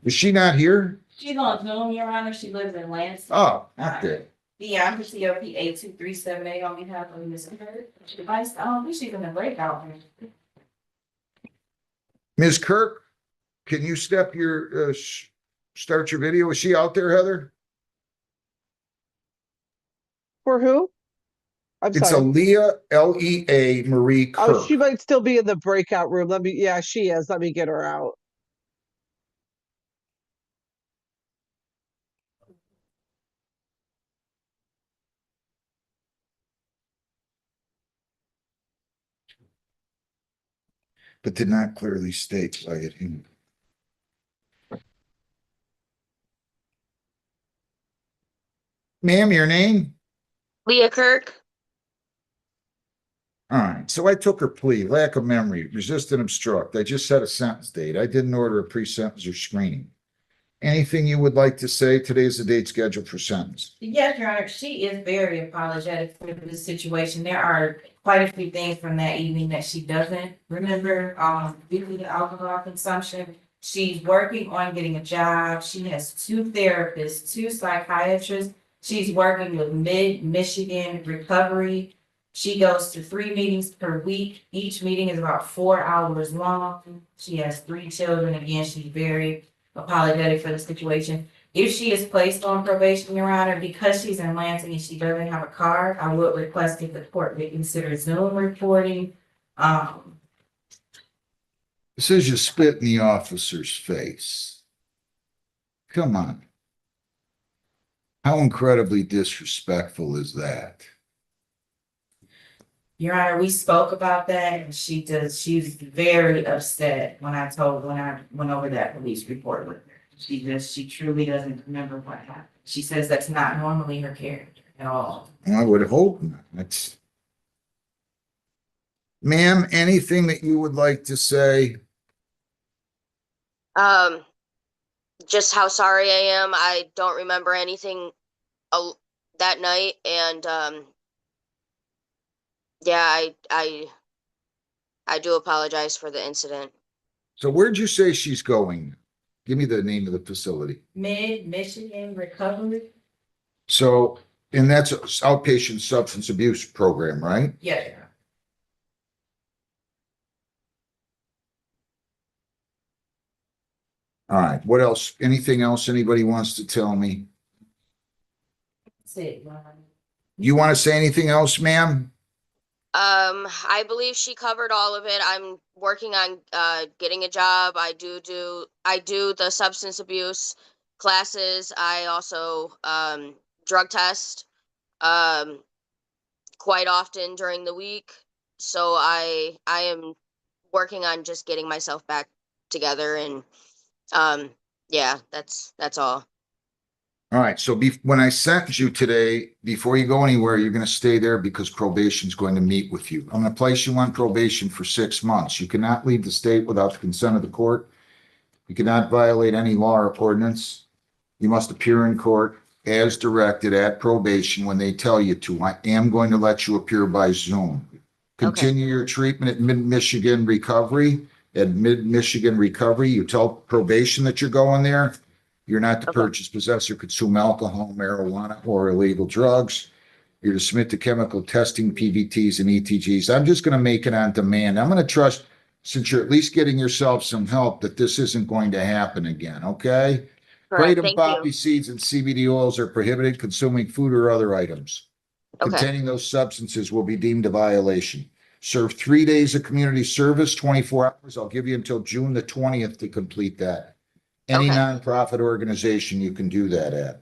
Is she not here?
She's on Zoom, Your Honor. She lives in Lansing.
Oh, okay.
Yeah, I'm the COP 82378 on behalf of Ms. Kirk. I don't think she's in the breakout room.
Ms. Kirk, can you start your video? Is she out there, Heather?
For who? I'm
It's
sorry.
Aaliyah, Lea Marie
Oh,
Kirk.
she might still be in the breakout room. Yeah, she is. Let me get her out.
But did not clearly state by it. Ma'am, your name?
Leah Kirk.
All right, so I took her plea, lack of memory, resist and obstruct. I just set a sentence date. I didn't order a pre-sentence or screening. Anything you would like to say? Today's the date scheduled for sentence.
Yes, Your Honor, she is very apologetic for the situation. There are quite a few things from that evening that she doesn't remember, due to the alcohol consumption. She's working on getting a job. She has 2 therapists, 2 psychiatrists. She's working with Mid-Michigan Recovery. She goes to 3 meetings per week. Each meeting is about 4 hours long. She has 3 children. Again, she's very apologetic for the situation. If she is placed on probation, Your Honor, because she's in Lansing and she doesn't have a car, I would request that the court may consider Zoom reporting.
It says you spit in the officer's face. Come on. How incredibly disrespectful is that?
Your Honor, we spoke about that and she's very upset when I went over that police report with her. She truly doesn't remember what happened. She says that's not normally her character at all.
I would hope not. That's... Ma'am, anything that you would like to say?
Just how sorry I am. I don't remember anything that night, and yeah, I do apologize for the incident.
So where'd you say she's going? Give me the name of the facility.
Mid-Michigan Recovery?
So, and that's an outpatient substance abuse program, right?
Yeah, Your Honor.
All right, what else? Anything else anybody wants to tell me?
That's it, Your Honor.
You want to say anything else, ma'am?
I believe she covered all of it. I'm working on getting a job. I do the substance abuse classes. I also drug test quite often during the week. So I am working on just getting myself back together, and yeah, that's all.
All right, so when I sentence you today, before you go anywhere, you're going to stay there because probation's going to meet with you. I'm going to place you on probation for 6 months. You cannot leave the state without the consent of the court. You cannot violate any law or ordinance. You must appear in court as directed at probation when they tell you to. I am going to let you appear by Zoom. Continue your treatment at Mid-Michigan Recovery. At Mid-Michigan Recovery, you tell probation that you're going there. You're not to purchase, possess, or consume alcohol, marijuana, or illegal drugs. You're to submit to chemical testing, PVTs, and ETGs. I'm just going to make it on demand. I'm going to trust, since you're at least getting yourself some help, that this isn't going to happen again, okay? Kratom, poppy seeds, and CBD oils are prohibited. Consuming food or other items containing those substances will be deemed a violation. Serve 3 days of community service, 24 hours. I'll give you until June the 20th to complete that. Any nonprofit organization you can do that at.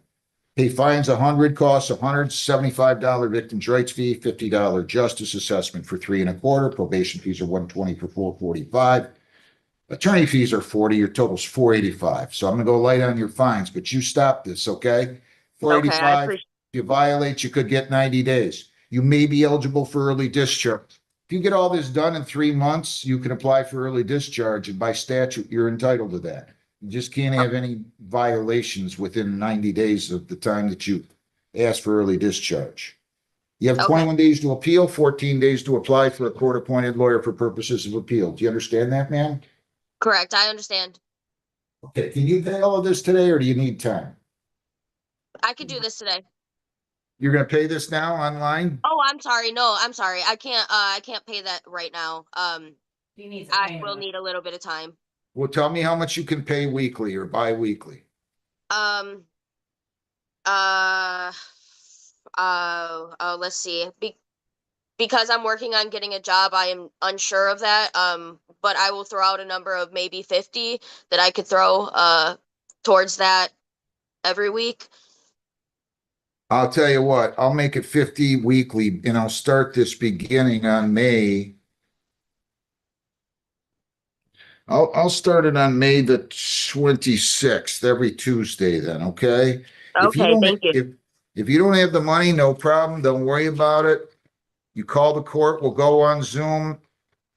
Pay fines 100, costs $175 victim's rights fee, $50 justice assessment for 3 1/4. Probation fees are $120 for 445. Attorney fees are 40, your total's 485. So I'm gonna go light on your fines, but you stop this, okay?
Okay, I
485,
appreciate.
if you violate, you could get 90 days. You may be eligible for early discharge. If you get all this done in 3 months, you can apply for early discharge, and by statute, you're entitled to that. You just can't have any violations within 90 days of the time that you ask for early discharge. You have
Okay.
21 days to appeal, 14 days to apply for a court-appointed lawyer for purposes of appeal. Do you understand that, ma'am?
Correct, I understand.
Okay, can you pay all of this today, or do you need time?
I could do this today.
You're gonna pay this now online?
Oh, I'm sorry. No, I'm sorry. I can't pay that right now.
He needs a
I
payment.
will need a little bit of time.
Well, tell me how much you can pay weekly or bi-weekly.
Let's see. Because I'm working on getting a job, I am unsure of that. But I will throw out a number of maybe 50 that I could throw towards that every week.
I'll tell you what, I'll make it 50 weekly, and I'll start this beginning on May. I'll start it on May the 26th, every Tuesday then, okay? If you
Okay,
don't,
thank you.
if you don't have the money, no problem, don't worry about it. You call the court, we'll go on Zoom,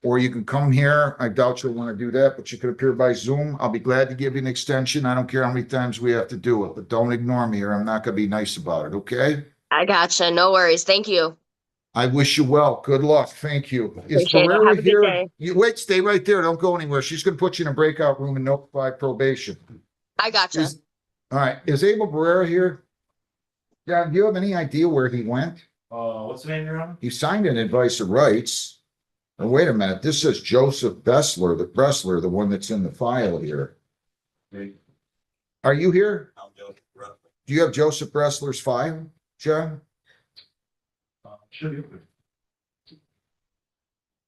or you can come here. I doubt you'll want to do that, but you could appear by Zoom. I'll be glad to give you an extension. I don't care how many times we have to do it, but don't ignore me or I'm not gonna be nice about it, okay?
I gotcha. No worries. Thank you.
I wish you well. Good luck. Thank you. Is
Appreciate it.
Barrera
Have a good
here?
day.
You wait, stay right there. Don't go anywhere. She's gonna put you in a breakout room and notify probation.
I gotcha.
All right, is Abel Barrera here? John, do you have any idea where he went?
What's the name you're on?
He signed an advice of rights. Oh, wait a minute, this says Joseph Bressler, the one that's in the file here. Are you here? Do you have Joseph Bressler's file, John?
Should be.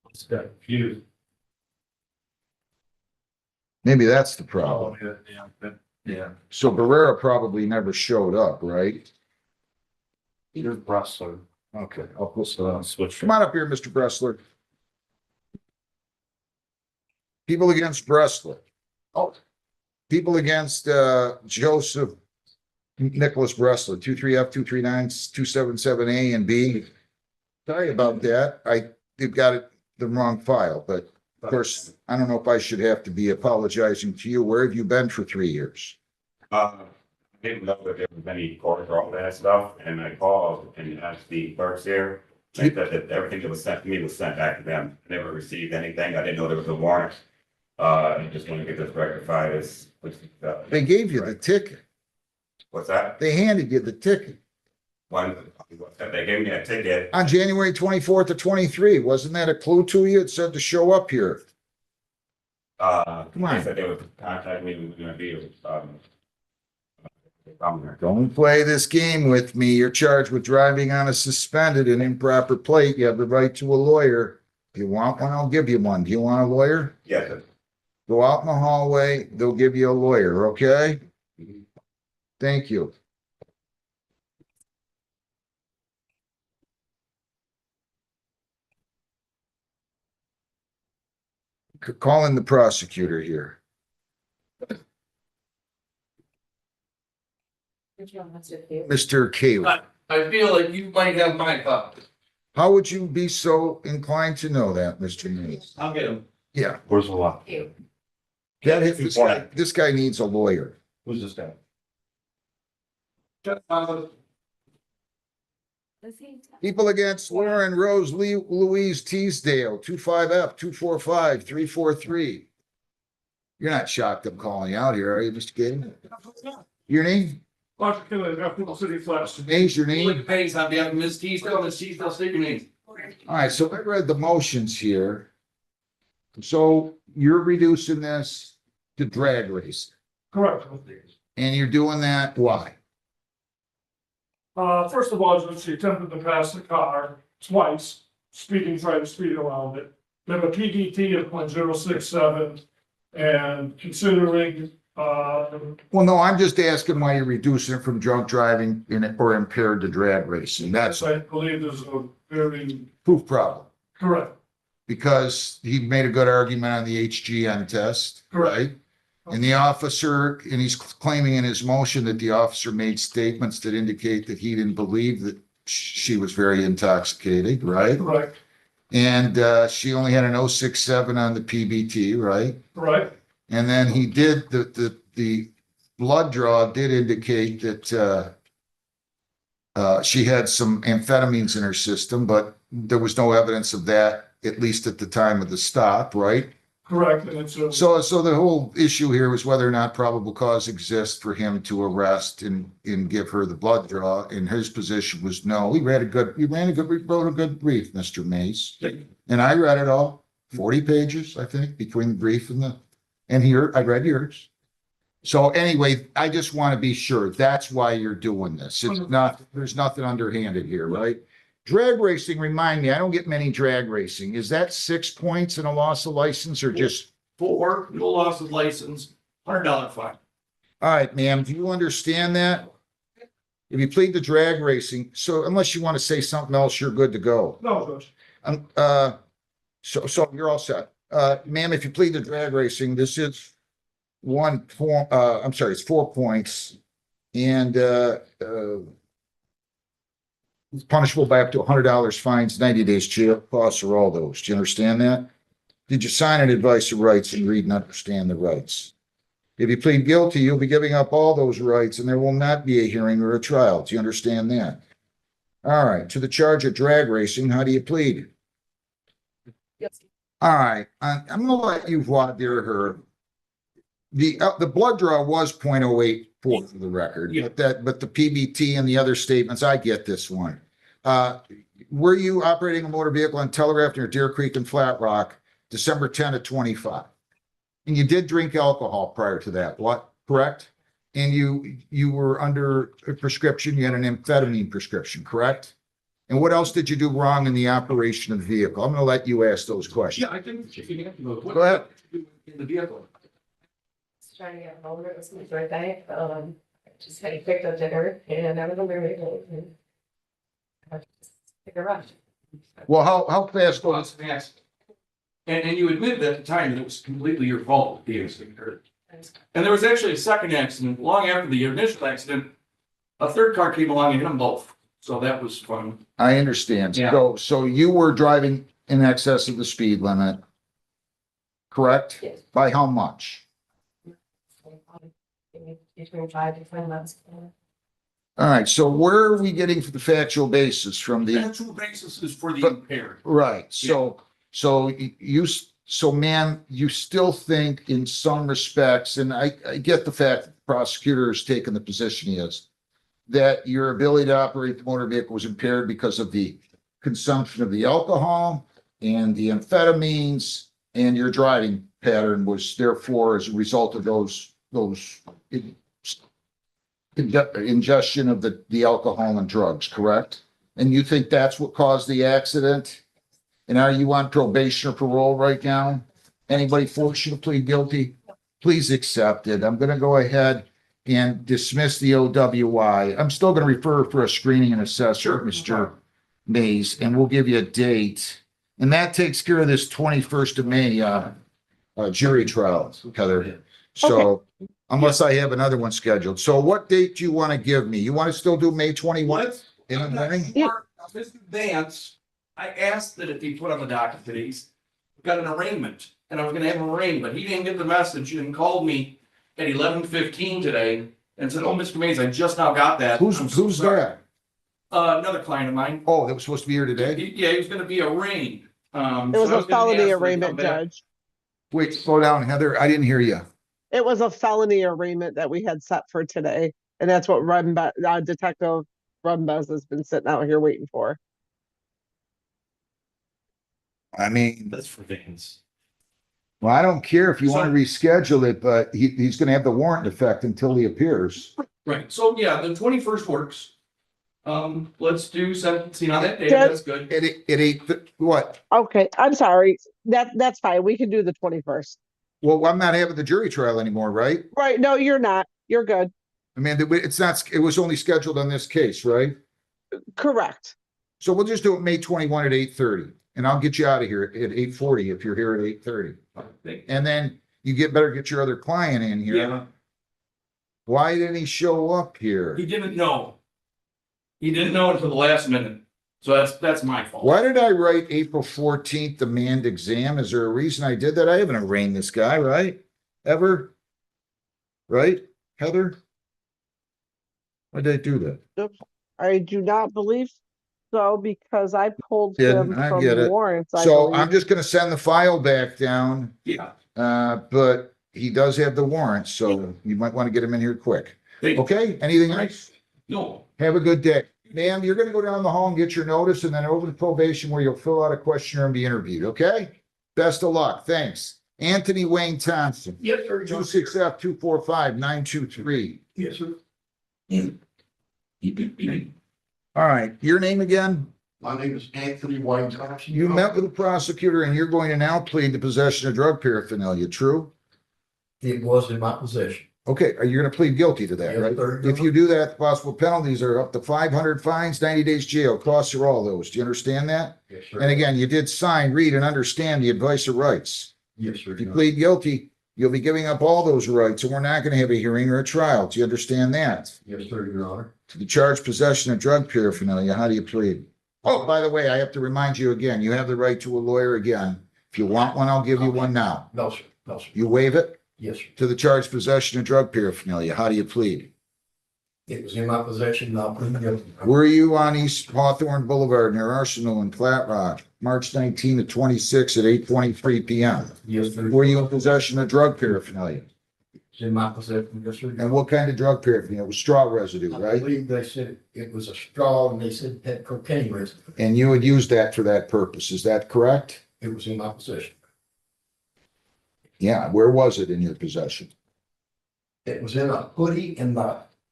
It's got confused.
Maybe that's the problem.
Yeah.
So Barrera probably never showed up, right?
Peter Bressler.
Okay, I'll put,
Switch.
come on up here, Mr. Bressler. People against Bressler. Oh, people against Joseph Nicholas Bressler, 23F, 239, 277A and B. Sorry about that. They've got it the wrong file, but of course, I don't know if I should have to be apologizing to you. Where have you been for 3 years?
Didn't know that there was any court or all that stuff, and I called and asked the clerks here. They said that everything that was sent to me was sent back to them. I never received anything. I didn't know there was a warrant. I just want to get this rectified as.
They gave you the ticket.
What's that?
They handed you the ticket
They gave me a ticket.
on January 24th of 23. Wasn't that a clue to you? It said to show up here.
Come
on.
They said they would contact me. We were gonna be,
Don't play this game with me. You're charged with driving on a suspended and improper plate. You have the right to a lawyer. If you want one, I'll give you one. Do you want a lawyer?
Yes.
Go out in the hallway. They'll give you a lawyer, okay? Thank you. Call in the prosecutor here. Mr. Cayley.
I feel like you might have my copy.
How would you be so inclined to know that, Mr. Mays?
I'll get him.
Yeah,
Where's the law?
this guy needs a lawyer.
Who's this guy?
People against Lauren Rose Louise Teasdale, 25F, 245, 343. You're not shocked I'm calling you out here, are you, Mr. Gaten? Your name?
Roger Kinley, Apple City Flats.
Name's your name?
Pays on behalf of Ms. Teasdale, Ms. Teasdale, state your name.
All right, so I read the motions here. So you're reducing this to drag race,
Correct.
and you're doing that, why?
First of all, she attempted to pass the car twice, trying to speed around it. We have a PDT of .067, and considering
Well, no, I'm just asking why you're reducing it from drunk driving or impaired to drag racing. That's
I believe there's a very
proof problem.
correct.
Because he made a good argument on the HGN test, right? And the officer, and he's claiming in his motion that the officer made statements that indicate that he didn't believe that she was very intoxicated, right?
Correct.
And she only had an 067 on the PBT, right?
Right.
And then he did, the blood draw did indicate that she had some amphetamines in her system, but there was no evidence of that, at least at the time of the stop, right?
Correct. And it's a,
So the whole issue here was whether or not probable cause exists for him to arrest and give her the blood draw. And his position was no. He wrote a good brief, Mr. Mays. And I read it all, 40 pages, I think, between the brief and here, I read yours. So anyway, I just want to be sure that's why you're doing this. It's not, there's nothing underhanded here, right? Drag racing, remind me, I don't get many drag racing. Is that 6 points and a loss of license or just?
4, no loss of license, $100 fine.
All right, ma'am, do you understand that? If you plead the drag racing, so unless you want to say something else, you're good to go.
no, Judge.
So you're all set. Ma'am, if you plead the drag racing, this is it's 4 points. And it's punishable by up to $100 fines, 90 days jail, costs or all those. Do you understand that? Did you sign an advice of rights and read and understand the rights? If you plead guilty, you'll be giving up all those rights and there will not be a hearing or a trial. Do you understand that? All right, to the charge of drag racing, how do you plead?
Yes.
All right, I'm gonna let you voir dire her. The blood draw was 0.084 for the record,
Yeah.
but the PBT and the other statements, I get this one. Were you operating a motor vehicle on Telegraph near Deer Creek and Flat Rock, December 10 of 25? And you did drink alcohol prior to that, what, correct? And you were under a prescription, you had an amphetamine prescription, correct? And what else did you do wrong in the operation of the vehicle? I'm gonna let you ask those questions.
Yeah, I think you can have to vote.
Go ahead.
In the vehicle.
Trying to get a hold of it, it was my birthday, just had picked up dinner and I was on my way home and I just took a rush.
Well, how fast
Well,
was?
it's fast. And you admitted at the time that it was completely your fault that the accident occurred. And there was actually a second accident, long after the initial accident, a third car came along and hit them both. So that was fun.
I understand.
Yeah.
So you were driving in excess of the speed limit, correct?
Yes.
By how much?
Between 5 to 10 months.
All right, so where are we getting for the factual basis from
The
the,
actual basis is for the impaired.
right, so ma'am, you still think in some respects, and I get the fact that the prosecutor has taken the position he is, that your ability to operate the motor vehicle was impaired because of the consumption of the alcohol and the amphetamines, and your driving pattern was therefore as a result of those ingestion of the alcohol and drugs, correct? And you think that's what caused the accident? And are you on probation or parole right now? Anybody force you to plead guilty? Please accept it. I'm gonna go ahead and dismiss the OWI. I'm still gonna refer for a screening and assessment, Mr. Mays, and we'll give you a date. And that takes care of this 21st of May, jury trial, Heather. So unless I have another one scheduled. So what date do you want to give me? You want to still do May 21? In the morning?
Mr. Vance, I asked that it be put on the docket today. He's got an arraignment and I was gonna have him arraigned, but he didn't get the message and called me at 11:15 today and said, "Oh, Mr. Mays, I just now got that." I'm so
Who's
sorry."
that?
Another client of mine.
Oh, that was supposed to be here today?
Yeah, he was gonna be arraigned.
It was a felony arraignment, Judge.
Wait, slow down, Heather. I didn't hear you.
It was a felony arraignment that we had set for today, and that's what Detective Rumbez has been sitting out here waiting for.
I mean,
That's for Vance.
well, I don't care if you want to reschedule it, but he's going to have the warrant effect until he appears.
Right, so yeah, the 21st works. Let's do sentencing on that day,
Judge-
that's good.
It ain't, what?
Okay, I'm sorry. That's fine. We can do the 21st.
Well, I'm not having the jury trial anymore, right?
Right, no, you're not. You're good.
I mean, it's not, it was only scheduled on this case, right?
Correct.
So we'll just do it May 21 at 8:30, and I'll get you out of here at 8:40 if you're here at 8:30. And then you better get your other client in here.
Yeah,
Why didn't he show up here?
he didn't know. He didn't know until the last minute. So that's my fault.
Why did I write April 14th demand exam? Is there a reason I did that? I haven't arraigned this guy, right? Ever? Right, Heather? Why did I do that?
I do not believe so because I pulled
Didn't,
him
I
from
get it.
warrants, I
So
believe.
I'm just gonna send the file back down.
Yeah.
But he does have the warrant, so you might want to get him in here quick.
Thank you.
Okay, anything else?
No.
Have a good day. Ma'am, you're gonna go down the hall and get your notice and then over to probation where you'll fill out a questionnaire and be interviewed, okay? Best of luck, thanks. Anthony Wayne Thompson,
Yes, sir.
26F245-923.
Yes, sir.
All right, your name again?
My name is Anthony Wayne Thompson.
You met with the prosecutor and you're going to now plead to possession of drug paraphernalia, true?
It was in my possession.
Okay, are you gonna plead guilty to that,
Yes,
right?
sir.
If you do that, the possible penalties are up to 500 fines, 90 days jail, costs are all those. Do you understand that?
Yes, sir.
And again, you did sign, read, and understand the advice of rights.
Yes, sir.
If you plead guilty, you'll be giving up all those rights, and we're not gonna have a hearing or a trial. Do you understand that?
Yes, sir, Your Honor.
To the charge possession of drug paraphernalia, how do you plead? Oh, by the way, I have to remind you again, you have the right to a lawyer again. If you want one, I'll give you one now.
No, sir. No, sir.
You waive it?
Yes, sir.
To the charge possession of drug paraphernalia, how do you plead?
It was in my possession, not pleading guilty.
Were you on East Hawthorne Boulevard near Arsenal in Flat Rock, March 19 to 26 at 8:23 PM?
Yes, sir.
Were you in possession of drug paraphernalia?
It's in my possession, yes, sir.
And what kind of drug paraphernalia? It was straw residue,
I
right?
believe they said it was a straw and they said it had cocaine residue.
And you would use that for that purpose, is that correct?
It was in my possession.
Yeah, where was it in your possession?
It was in a hoodie and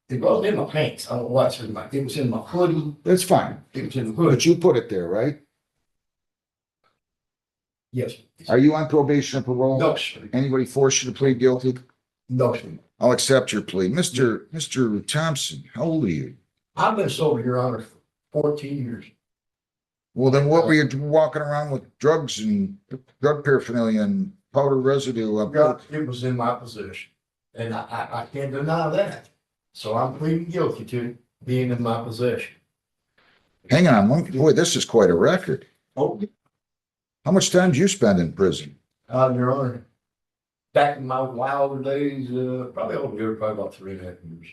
it wasn't in my pants. I don't know why it's in it was in my hoodie.
That's fine,
It was in the
but
hoodie.
you put it there, right?
Yes.
Are you on probation or parole?
No, sir.
Anybody force you to plead guilty?
No, sir.
I'll accept your plea. Mr. Thompson, how old are you?
I've been sober, Your Honor, for 14 years.
Well, then what were you walking around with drugs and drug paraphernalia and powder residue?
It was in my possession. And I can't deny that. So I'm pleading guilty to being in my possession.
Hang on, boy, this is quite a record.
Oh,
How much time did you spend in prison?
Your Honor, back in my wilder days, probably altogether, probably about 3.5 years,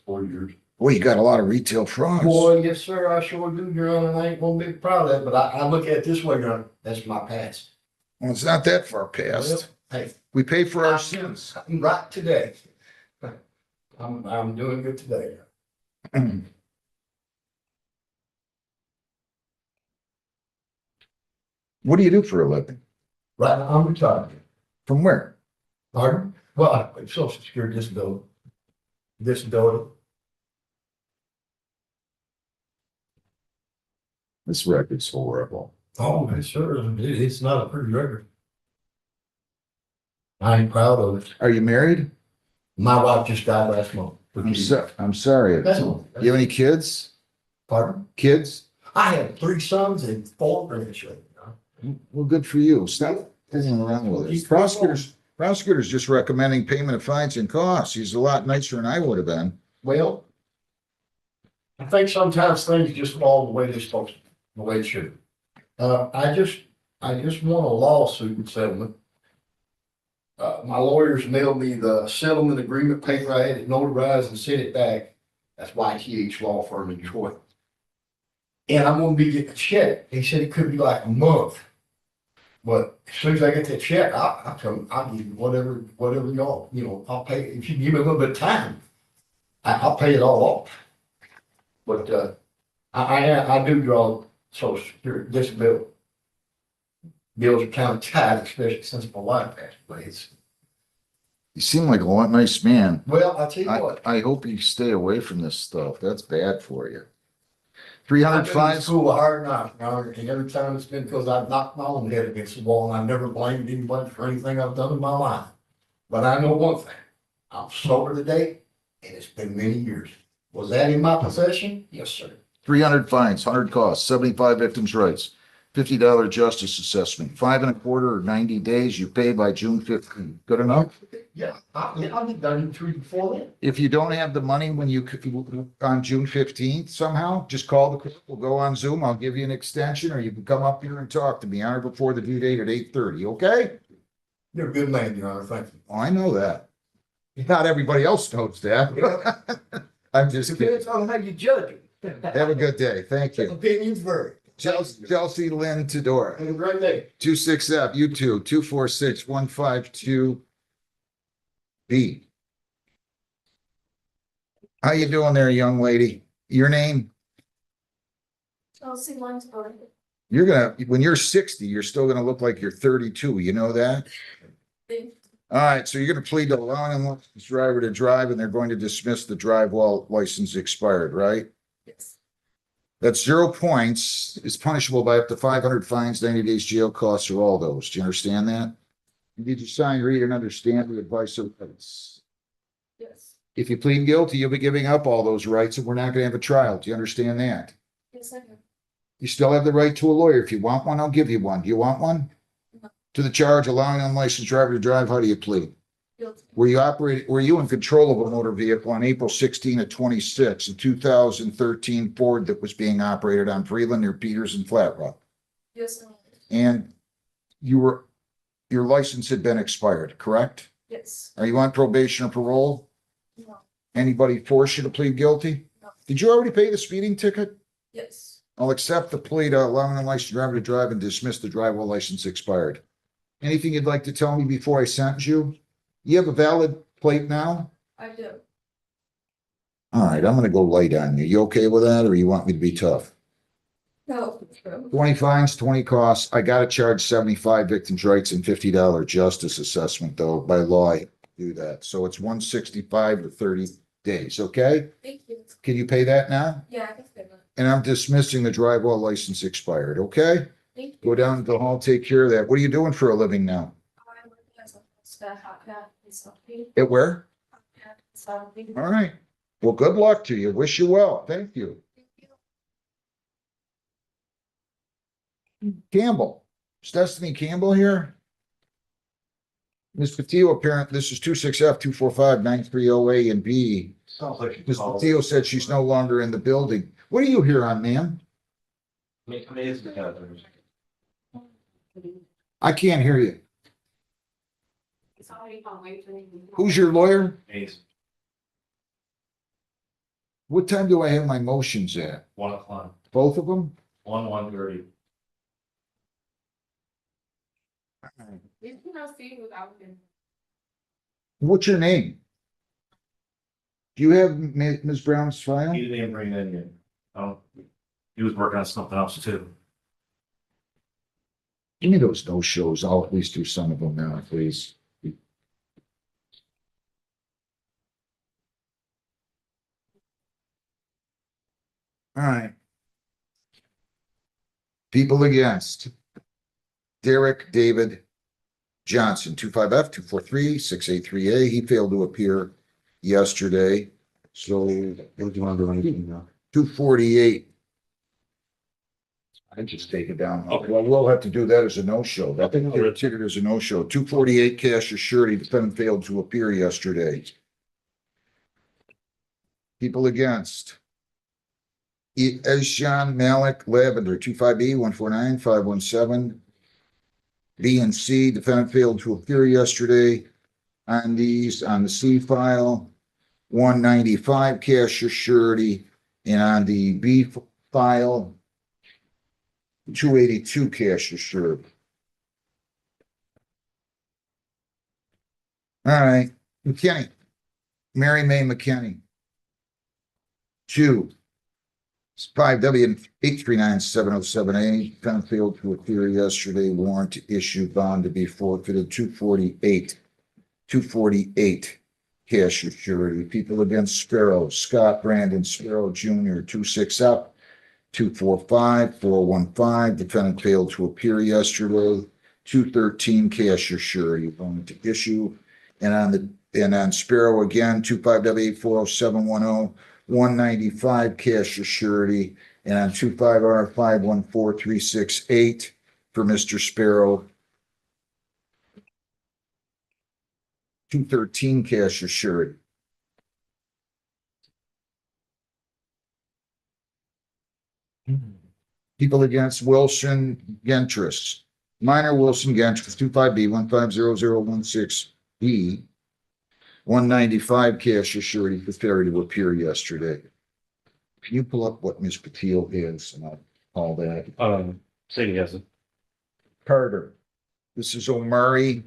4 years.
Boy, you got a lot of retail frauds.
Boy, yes, sir, I sure do, Your Honor, and I ain't gonna be proud of that, but I look at it this way, Your Honor, that's my past.
Well, it's not that far past.
Well, hey,
We pay for our
I'm
sins.
I'm right today. I'm doing good today.
What do you do for a living?
Right now, I'm retired.
From where?
Pardon? Well, Social Security disability. Disability.
This record's horrible.
Oh, yes, sir, it's not a pretty record. I ain't proud of it.
Are you married?
My wife just died last month.
I'm sorry.
That's
You
all.
have any kids?
Pardon?
Kids?
I have 3 sons and 4 grandchildren.
Well, good for you. Stop fooling around with it. Prosecutor's just recommending payment of fines and costs. He's a lot nicer than I would have been.
Well, I think sometimes things just fall the way they're supposed to, the way it should. I just want a lawsuit settlement. My lawyers mailed me the settlement agreement paper. I had it notarized and sent it back. That's YTH Law Firm in Detroit. And I'm gonna be getting a check. He said it could be like a month. But as soon as I get that check, I'll tell them, I'll give you whatever y'all, I'll pay. If you give me a little bit of time, I'll pay it all off. But, I do draw Social Security disability. Bills are kind of tight, especially since my wife passed away.
You seem like a nice man.
Well, I'll tell you what.
I hope you stay away from this stuff. That's bad for you.
I've been
305.
in school hard enough, and every time it's been because I've knocked my own head against the wall and I've never blamed anybody for anything I've done in my life. But I know one thing, I'm sober today, and it's been many years. Was that in my possession? Yes, sir.
300 fines, 100 costs, 75 victims' rights, $50 justice assessment, 5.25 or 90 days. You pay by June 15th. Good enough?
Yeah, I'll be done in 3 to 4 then.
If you don't have the money when you on June 15th somehow, just call the clerk. We'll go on Zoom. I'll give you an extension, or you can come up here and talk to me on or before the due date at 8:30. Okay?
You're a good man, Your Honor. Thank you.
Oh, I know that. Not everybody else knows that. I'm just kidding.
Depends on how you judge it.
Have a good day. Thank you.
Opinions vary.
Chelsea Lynn Tedora.
Have a great day.
26F, you two, 246-152B. How you doing there, young lady? Your name?
Chelsea Lunsford.
You're gonna, when you're 60, you're still gonna look like you're 32. You know that? All right, so you're gonna plead to allowing a licensed driver to drive, and they're going to dismiss the drive while license expired, right?
Yes.
That's 0 points. Is punishable by up to 500 fines, 90 days jail, costs, or all those. Do you understand that? Did you sign, read, and understand the advice of rights?
Yes.
If you plead guilty, you'll be giving up all those rights, and we're not gonna have a trial. Do you understand that?
Yes, I do.
You still have the right to a lawyer. If you want one, I'll give you one. Do you want one?
No.
To the charge allowing an unlicensed driver to drive, how do you plead?
Guilty.
Were you in control of a motor vehicle on April 16 of 26, a 2013 Ford that was being operated on Freeland near Peters and Flat Rock?
Yes, I am.
And your license had been expired, correct?
Yes.
Are you on probation or parole?
No.
Anybody force you to plead guilty?
No.
Did you already pay the speeding ticket?
Yes.
I'll accept the plea to allowing an unlicensed driver to drive and dismiss the drive while license expired. Anything you'd like to tell me before I sentence you? You have a valid plate now?
I do.
All right, I'm gonna go light on you. You okay with that, or you want me to be tough?
No, true.
20 fines, 20 costs. I gotta charge 75 victims' rights and $50 justice assessment, though. By law, I do that. So it's 165 or 30 days, okay?
Thank you.
Can you pay that now?
Yeah, I can say that.
And I'm dismissing the drive while license expired, okay?
Thank you.
Go down to the hall, take care of that. What are you doing for a living now?
I work as a hot cat and something.
At where?
Hot cat and something.
All right. Well, good luck to you. Wish you well. Thank you. Campbell. Is Destiny Campbell here? Ms. Patillo, apparent, this is 26F 245-9308 and B.
Sounds like.
Ms. Patillo said she's no longer in the building. What are you here on, ma'am? I can't hear you. Who's your lawyer? What time do I have my motions at?
1 o'clock,
Both of them?
1:30.
You cannot see without him.
What's your name? Do you have Ms. Brown's file?
He didn't bring that in. Oh, he was working on something else too.
Give me those no-shows. I'll at least do some of them now, please. All right. People against. Derek David Johnson, 25F 243-683A. He failed to appear yesterday. So what do you want to do anything now? 248. I just take it down. Well, we'll have to do that as a no-show. I think their ticket is a no-show. 248 cash or surety. Defendant failed to appear yesterday. People against. Eshan Malik Lavender, 25E 149-517. B and C, defendant failed to appear yesterday on these, on the C file, 195 cash or surety, and on the B file, 282 cash or surety. All right, McKinney, Mary May McKinney. 5W 839-707A, defendant failed to appear yesterday, warrant to issue, bond to be forfeited, 248 cash or surety. People against Sparrow, Scott Brandon Sparrow Jr., 26F 245-415, defendant failed to appear yesterday, 213 cash or surety, bond to issue, And on Sparrow again, 25W840710, 195 cash or surety. And on 25R514368 for Mr. Sparrow, 213 cash or surety. People against Wilson Gentris. Minor Wilson Gentris, 25B 150016B. 195 cash or surety for failure to appear yesterday. Can you pull up what Ms. Patil is and I'll call that?
Sadie has it.
Carter. This is Omari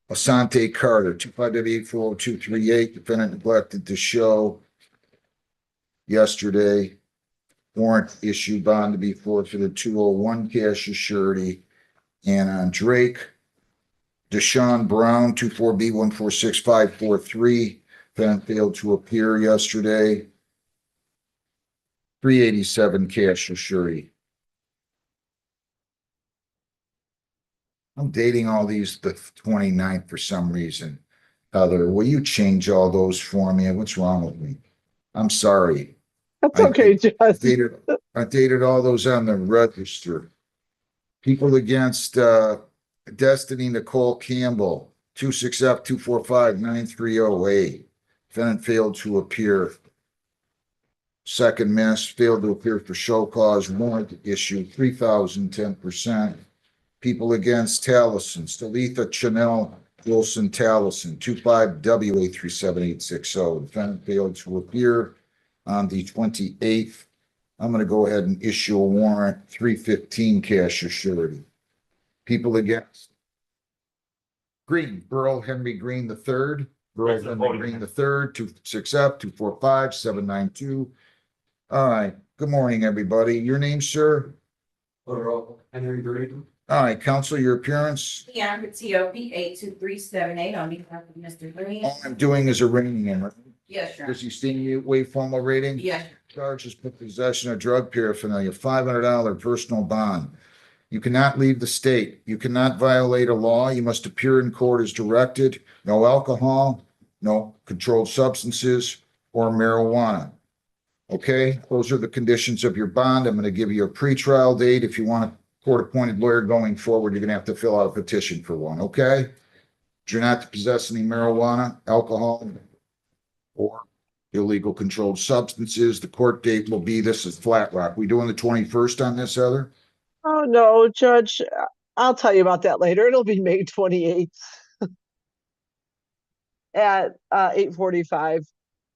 Asante Carter, 25W840238. Defendant neglected to show yesterday. Warrant issued, bond to be forfeited, 201 cash or surety. And on Drake, Deshaun Brown, 24B146543. Defendant failed to appear yesterday. 387 cash or surety. I'm dating all these the 29th for some reason. Heather, will you change all those for me? What's wrong with me? I'm sorry.
That's okay, Judge.
I dated all those on the register. People against Destiny Nicole Campbell, 26F245930A. Defendant failed to appear. Second miss, failed to appear for show cause, warrant issue, 3,010%. People against Tallison, Stalitha Chanel Wilson Tallison, 25WA37860. Defendant failed to appear on the 28th. I'm going to go ahead and issue a warrant, 315 cash or surety. People against Green, Burl Henry Green III, Burl Henry Green III, 26F245792. All right. Good morning, everybody. Your name, sir?
Henry Green.
All right, counsel, your appearance.
Yeah, TOP 82378 on behalf of Mr. Green.
All I'm doing is arraigning him. Right?
Yes, sure.
Does he stand away formal rating?
Yes.
Charges for possession of drug paraphernalia, $500 personal bond. You cannot leave the state. You cannot violate a law. You must appear in court as directed. No alcohol, no controlled substances, or marijuana. Okay, those are the conditions of your bond. I'm going to give you a pretrial date. If you want a court-appointed lawyer going forward, you're going to have to fill out a petition for one, okay? You're not to possess any marijuana, alcohol, or illegal controlled substances. The court date will be, this is Flat Rock. We doing the 21st on this, Heather?
Oh, no, Judge. I'll tell you about that later. It'll be May 28th at 8:45.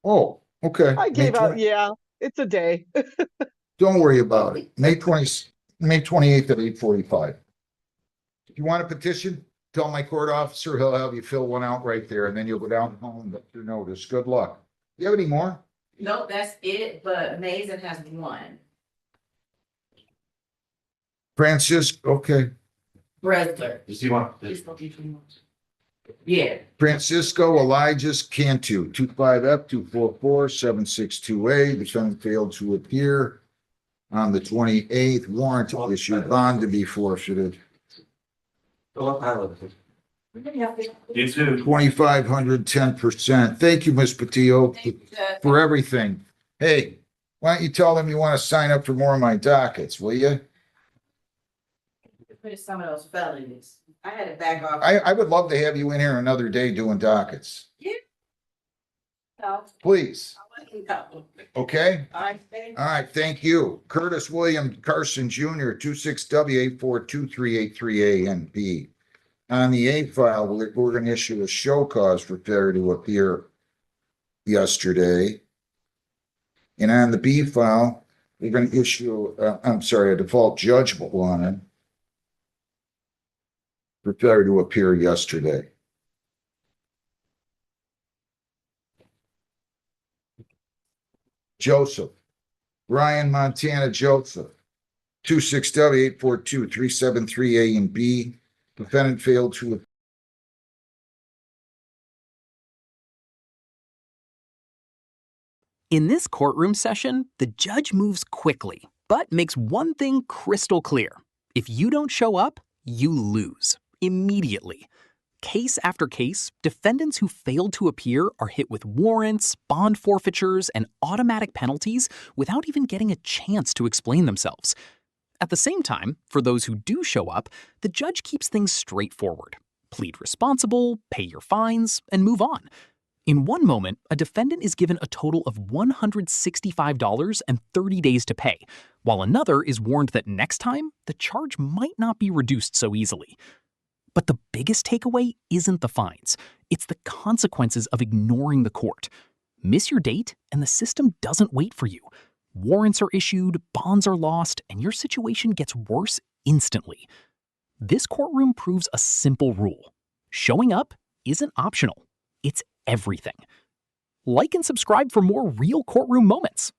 Oh, okay.
I gave out, yeah, it's a day.
Don't worry about it. May 28th at 8:45. If you want a petition, tell my court officer, he'll have you fill one out right there, and then you'll go down home, but your notice. Good luck. Do you have any more?
No, that's it, but Mason has one.
Francis, okay.
Bresler.
Does he want?
Yeah.
Francisco Elijah Cantu, 25F244762A. Defendant failed to appear on the 28th. Warrant issued, bond to be forfeited.
You too.
2,510%. Thank you, Ms. Patillo, for everything. Hey, why don't you tell them you want to sign up for more of my dockets, will you?
Put some of those felonies. I had to back off.
I would love to have you in here another day doing dockets.
Yeah. No.
Please.
No.
Okay?
I
All right, thank you. Curtis William Carson Jr., 26W842383A and B. On the A file, we're going to issue a show cause for failure to appear yesterday. And on the B file, we're going to issue, a default judgment on it for failure to appear yesterday. Joseph, Ryan Montana Joseph, 26W842373A and B. Defendant failed to.
In this courtroom session, the judge moves quickly, but makes one thing crystal clear. If you don't show up, you lose immediately. Case after case, defendants who failed to appear are hit with warrants, bond forfeitures, and automatic penalties without even getting a chance to explain themselves. At the same time, for those who do show up, the judge keeps things straightforward. Plead responsible, pay your fines, and move on. In one moment, a defendant is given a total of $165 and 30 days to pay, while another is warned that next time, the charge might not be reduced so easily. But the biggest takeaway isn't the fines. It's the consequences of ignoring the court. Miss your date, and the system doesn't wait for you. Warrants are issued, bonds are lost, and your situation gets worse instantly. This courtroom proves a simple rule. Showing up isn't optional. It's everything. Like and subscribe for more real courtroom moments.